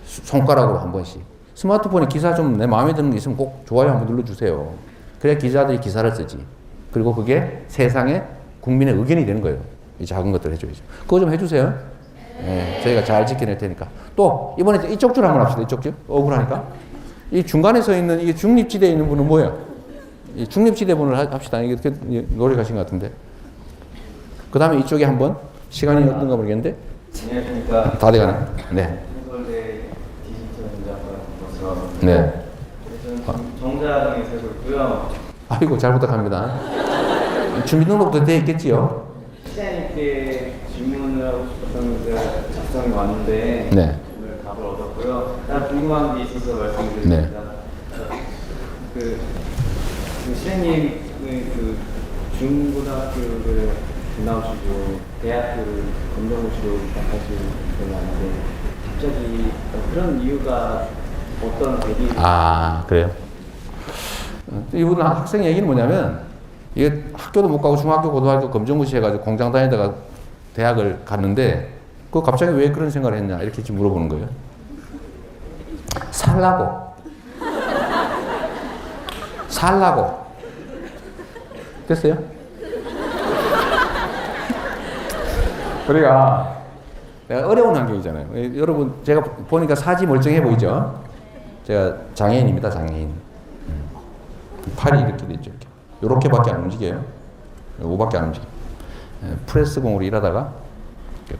손가락으로 한 번씩. 스마트폰에 기사 좀 내 마음에 드는 게 있으면 꼭 좋아요 한번 눌러주세요. 그래야 기자들이 기사를 쓰지. 그리고 그게 세상에 국민의 의견이 되는 거예요. 이 작은 것들 해줘야죠. 그거 좀 해주세요. 네, 저희가 잘 지켜낼 테니까. 또 이번에 이쪽 줄 한번 합시다. 이쪽 줄. 억울하니까. 이 중간에 서 있는 이게 중립지대에 있는 분은 뭐예요? 이 중립지대 분을 합시다. 이게 노력하신 것 같은데. 그 다음에 이쪽에 한번 시간이 어떤가 모르겠는데. 안녕하십니까. 다 돼가네. 네. 해설대 디지털 전자과학과에서 네. 저는 정자동에 살고 있고요. 아이고 잘 부탁합니다. 주민등록도 돼 있겠지요? 시장님께 질문을 하고 싶었는데 작성이 왔는데 네. 오늘 답을 얻었고요. 난 궁금한 게 있어서 말씀드립니다. 시장님은 그 중고등학교를 나오시고 대학교를 검정고시로 입학하시는 건데 갑자기 그런 이유가 어떤 계기? 아 그래요? 이분 학생 얘기는 뭐냐면 이게 학교도 못 가고 중학교 고등학교 검정고시 해가지고 공장 다니다가 대학을 갔는데 그 갑자기 왜 그런 생각을 했냐 이렇게 지금 물어보는 거예요. 살라고 됐어요? 그러니까 내가 어려운 환경이잖아요. 여러분 제가 보니까 사지 멀쩡해 보이죠? 제가 장애인입니다. 장애인. 팔이 이렇게 돼 있죠. 이렇게밖에 안 움직여요. 요거밖에 안 움직여요. 프레스 공으로 일하다가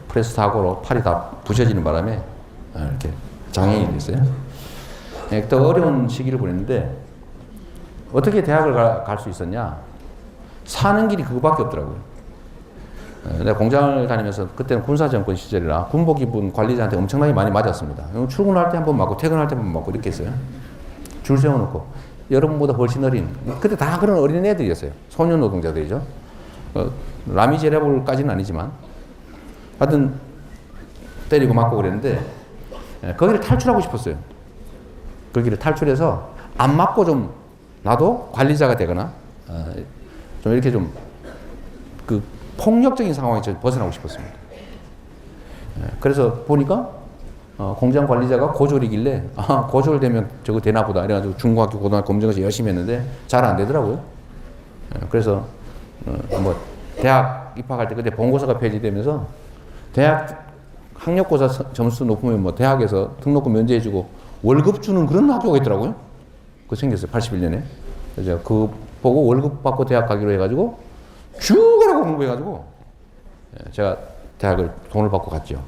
프레스 사고로 팔이 다 부셔지는 바람에 이렇게 장애인이 됐어요. 또 어려운 시기를 보냈는데 어떻게 대학을 갈 수 있었냐? 사는 길이 그거밖에 없더라고요. 내가 공장을 다니면서 그때는 군사정권 시절이라 군복 입은 관리자한테 엄청나게 많이 맞았습니다. 출근할 때 한 번 맞고 퇴근할 때 한 번 맞고 이렇게 했어요. 줄 세워놓고 여러분보다 훨씬 어린 그때 다 그런 어린 애들이었어요. 소년 노동자들이죠. 라미제라볼까지는 아니지만 하여튼 때리고 맞고 그랬는데 거기를 탈출하고 싶었어요. 거기를 탈출해서 안 맞고 좀 나도 관리자가 되거나 좀 이렇게 좀 그 폭력적인 상황에서 벗어나고 싶었습니다. 그래서 보니까 공장 관리자가 고졸이길래 고졸 되면 저거 되나 보다 이래가지고 중고학교 고등학교 검정고시 열심히 했는데 잘 안 되더라고요. 그래서 뭐 대학 입학할 때 그때 본고사가 폐지되면서 대학 학력고사 점수 높으면 뭐 대학에서 등록금 면제해주고 월급 주는 그런 학교가 있더라고요. 그거 생겼어요. 81년에. 그래서 그 보고 월급 받고 대학 가기로 해가지고 죽으라고 공부해가지고 제가 대학을 돈을 받고 갔죠.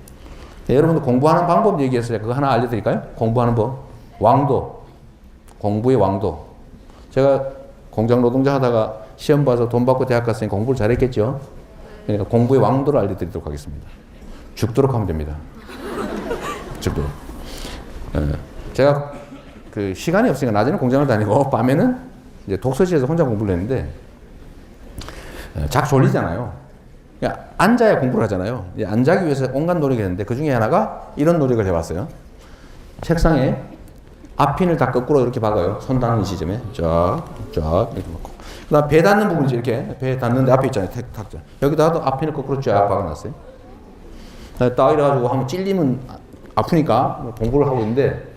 여러분들 공부하는 방법 얘기했어요. 그거 하나 알려드릴까요? 공부하는 법. 왕도. 공부의 왕도. 제가 공장 노동자 하다가 시험 봐서 돈 받고 대학 갔으니 공부를 잘했겠죠. 그러니까 공부의 왕도를 알려드리도록 하겠습니다. 죽도록 하면 됩니다. 죽도록. 제가 그 시간이 없으니까 낮에는 공장을 다니고 밤에는 이제 독서실에서 혼자 공부를 했는데 자꾸 졸리잖아요. 그러니까 앉아야 공부를 하잖아요. 앉아기 위해서 온갖 노력을 했는데 그 중에 하나가 이런 노력을 해봤어요. 책상에 앞핀을 다 거꾸로 이렇게 박아요. 손 닿는 시점에 쫙 이렇게 박고. 그다음 배 닿는 부분이죠. 이렇게 배 닿는데 앞에 있잖아요. 탁자. 여기다가도 앞핀을 거꾸로 쫙 박아놨어요. 딱 이래가지고 한번 찔리면 아프니까 공부를 하고 있는데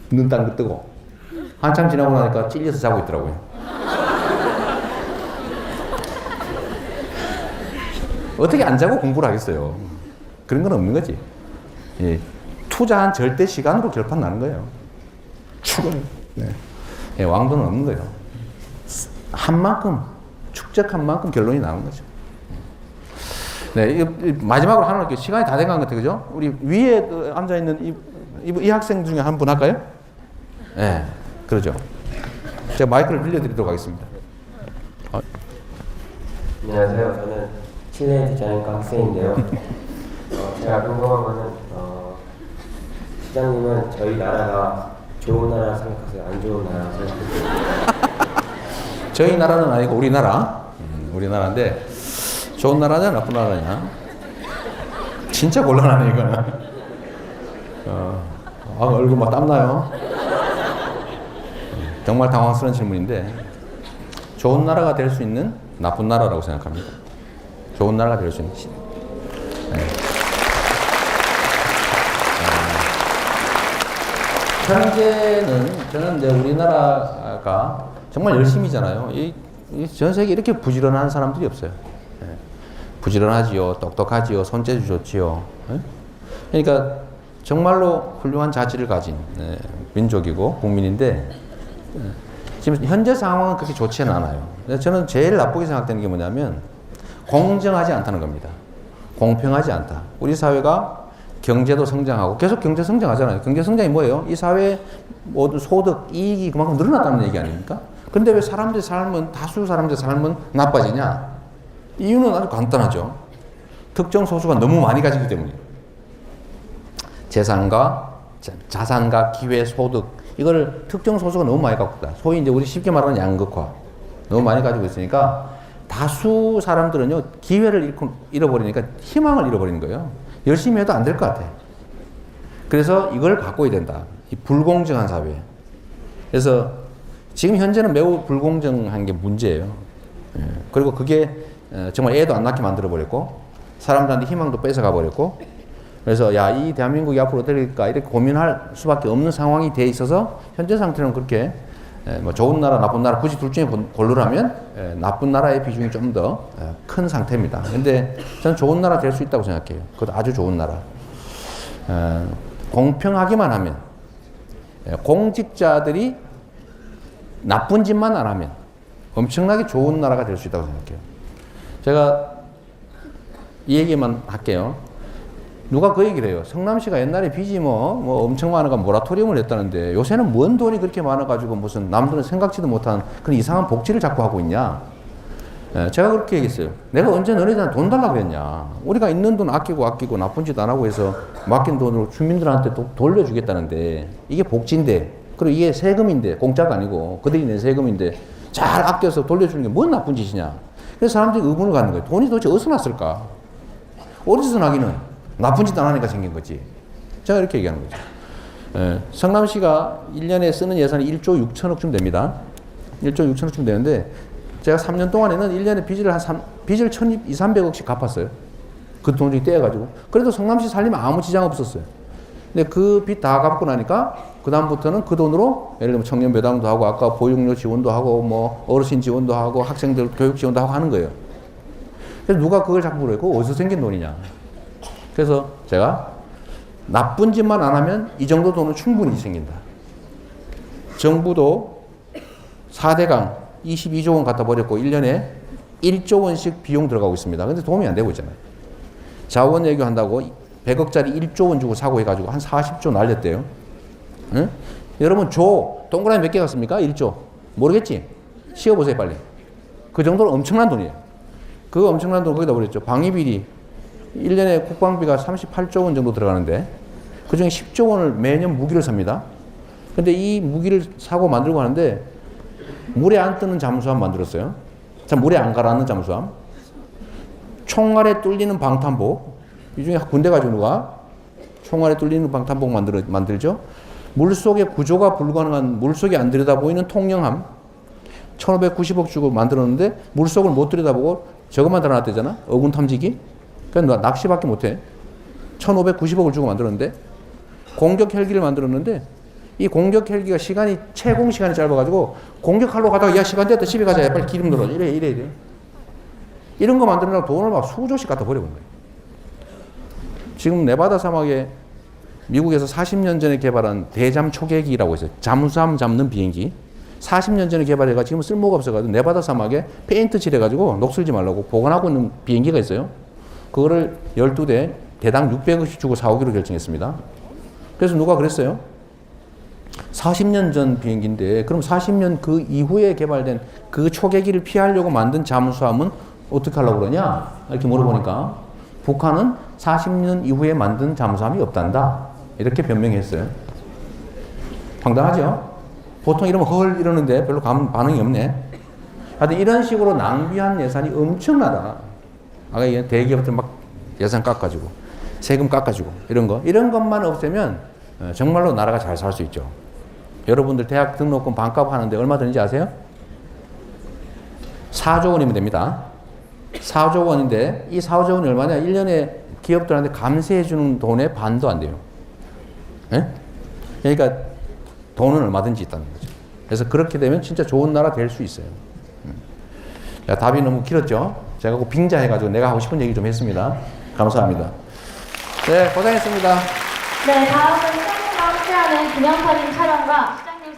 눈 딱 뜨고 한참 지나고 나니까 찔려서 자고 있더라고요. 어떻게 안 자고 공부를 하겠어요? 그런 건 없는 거지. 예. 투자한 절대 시간으로 결판 나는 거예요. 축은. 네. 예, 왕도는 없는 거예요. 한 만큼, 축적한 만큼 결론이 나는 거죠. 네, 마지막으로 하나 할게요. 시간이 다 돼간 것 같아요. 그죠? 우리 위에 앉아있는 이 학생 중에 한 분 할까요? 네, 그러죠. 제가 마이크를 빌려드리도록 하겠습니다. 안녕하세요. 저는 실내 디자인과 학생인데요. 제가 궁금한 거는 시장님은 저희 나라가 좋은 나라 생각하세요? 안 좋은 나라 생각하세요? 저희 나라는 아니고 우리나라. 우리나라인데 좋은 나라냐 나쁜 나라냐? 진짜 곤란하네 이거는. 얼굴 막 땀나요. 정말 당황스러운 질문인데 좋은 나라가 될 수 있는 나쁜 나라라고 생각합니다. 좋은 나라가 될 수 있는. 네. 현재는 저는 이제 우리나라가 정말 열심히잖아요. 전 세계 이렇게 부지런한 사람들이 없어요. 네. 부지런하지요, 똑똑하지요, 손재주 좋지요. 네? 그러니까 정말로 훌륭한 자질을 가진 민족이고 국민인데 지금 현재 상황은 그렇게 좋지는 않아요. 저는 제일 나쁘게 생각되는 게 뭐냐면 공정하지 않다는 겁니다. 공평하지 않다. 우리 사회가 경제도 성장하고 계속 경제 성장하잖아요. 경제 성장이 뭐예요? 이 사회 모든 소득, 이익이 그만큼 늘어났다는 얘기 아닙니까? 그런데 왜 사람들의 삶은, 다수 사람들의 삶은 나빠지냐? 이유는 아주 간단하죠. 특정 소수가 너무 많이 가지기 때문이에요. 재산과 자산과 기회, 소득, 이걸 특정 소수가 너무 많이 갖고 있다. 소위 이제 우리 쉽게 말하는 양극화. 너무 많이 가지고 있으니까 다수 사람들은요, 기회를 잃어버리니까 희망을 잃어버리는 거예요. 열심히 해도 안 될 것 같아. 그래서 이걸 바꿔야 된다. 이 불공정한 사회. 그래서 지금 현재는 매우 불공정한 게 문제예요. 그리고 그게 정말 애도 안 낳게 만들어버렸고, 사람들한테 희망도 뺏어가 버렸고, 그래서 야, 이 대한민국이 앞으로 어떻게 될까 이렇게 고민할 수밖에 없는 상황이 돼 있어서 현재 상태는 그렇게 뭐 좋은 나라, 나쁜 나라 굳이 둘 중에 고르라면 나쁜 나라의 비중이 좀 더 큰 상태입니다. 근데 저는 좋은 나라 될 수 있다고 생각해요. 그것도 아주 좋은 나라. 공평하기만 하면, 공직자들이 나쁜 짓만 안 하면 엄청나게 좋은 나라가 될 수 있다고 생각해요. 제가 이 얘기만 할게요. 누가 그 얘기를 해요. 성남시가 옛날에 빚이 뭐 엄청 많아가 모라토리움을 했다는데 요새는 뭔 돈이 그렇게 많아가지고 무슨 남들은 생각지도 못한 그런 이상한 복지를 자꾸 하고 있냐. 제가 그렇게 얘기했어요. 내가 언제 너네들한테 돈 달라고 그랬냐. 우리가 있는 돈 아끼고 나쁜 짓 안 하고 해서 맡긴 돈으로 주민들한테 돌려주겠다는데 이게 복지인데, 그리고 이게 세금인데, 공짜가 아니고 그들이 낸 세금인데 잘 아껴서 돌려주는 게 뭔 나쁜 짓이냐. 그래서 사람들이 의문을 갖는 거예요. 돈이 도대체 어디서 났을까? 어디서 나기는? 나쁜 짓 안 하니까 생긴 거지. 제가 이렇게 얘기하는 거죠. 성남시가 1년에 쓰는 예산이 1조 6천억쯤 됩니다. 1조 6천억쯤 되는데 제가 3년 동안에는 1년에 빚을 1,200~300억씩 갚았어요. 그 돈 중에 떼어가지고. 그래도 성남시 살림에 아무 지장 없었어요. 근데 그 빚 다 갚고 나니까 그다음부터는 그 돈으로 예를 들면 청년 배당도 하고 아까 보육료 지원도 하고 뭐 어르신 지원도 하고 학생들 교육 지원도 하고 하는 거예요. 그래서 누가 그걸 자꾸 물어요. 어디서 생긴 돈이냐. 그래서 제가 나쁜 짓만 안 하면 이 정도 돈은 충분히 생긴다. 정부도 4대강 22조 원 갖다 버렸고 1년에 1조 원씩 비용 들어가고 있습니다. 근데 도움이 안 되고 있잖아요. 자원 외교한다고 100억짜리 1조 원 주고 사고 해가지고 한 40조 날렸대요. 응? 여러분 동그라미 몇 개 갔습니까? 1조. 모르겠지? 씌워보세요 빨리. 그 정도는 엄청난 돈이에요. 그 엄청난 돈 거기다 버렸죠. 방위비리 1년에 국방비가 38조 원 정도 들어가는데 그중에 10조 원을 매년 무기를 삽니다. 근데 이 무기를 사고 만들고 하는데 물에 안 뜨는 잠수함 만들었어요. 참 물에 안 가라앉는 잠수함. 총알에 뚫리는 방탄복. 이 중에 군대 가지고 누가 총알에 뚫리는 방탄복 만들죠. 물속의 구조가 불가능한, 물속에 안 들여다보이는 통영함. 1,590억 주고 만들었는데 물속을 못 들여다보고 저것만 달아놨대잖아. 어군 탐지기. 그러니까 낚시밖에 못해. 1,590억을 주고 만들었는데 공격 헬기를 만들었는데 이 공격 헬기가 채공 시간이 짧아가지고 공격하러 가다가 야 시간 됐다 집에 가자 빨리 기름 넣어 이래 이런 거 만들려고 돈을 막 수조씩 갖다 버려본 거예요. 지금 네바다 사막에 미국에서 40년 전에 개발한 대잠 초계기라고 있어요. 잠수함 잡는 비행기. 40년 전에 개발해가 지금 쓸모가 없어가지고 네바다 사막에 페인트 칠해가지고 녹슬지 말라고 보관하고 있는 비행기가 있어요. 그거를 12대 대당 600억씩 주고 사오기로 결정했습니다. 그래서 누가 그랬어요? 40년 전 비행기인데 그럼 40년 그 이후에 개발된 그 초계기를 피하려고 만든 잠수함은 어떻게 하려고 그러냐? 이렇게 물어보니까 북한은 40년 이후에 만든 잠수함이 없단다. 이렇게 변명했어요. 황당하죠? 보통 이러면 헐 이러는데 별로 반응이 없네. 하여튼 이런 식으로 낭비한 예산이 엄청나다. 아까 대기업들 막 예산 깎아주고 세금 깎아주고 이런 것만 없애면 정말로 나라가 잘 살 수 있죠. 여러분들 대학 등록금 반값 하는데 얼마 드는지 아세요? 4조 원이면 됩니다. 4조 원인데 이 4조 원이 얼마냐? 1년에 기업들한테 감세해 주는 돈의 반도 안 돼요. 예? 그러니까 돈은 얼마든지 있다는 거죠. 그래서 그렇게 되면 진짜 좋은 나라 될 수 있어요. 자, 답이 너무 길었죠? 제가 그 빙자해가지고 내가 하고 싶은 얘기 좀 했습니다. 감사합니다. 네, 고생했습니다. 네, 다음은 팬과 함께하는 기념사진 촬영과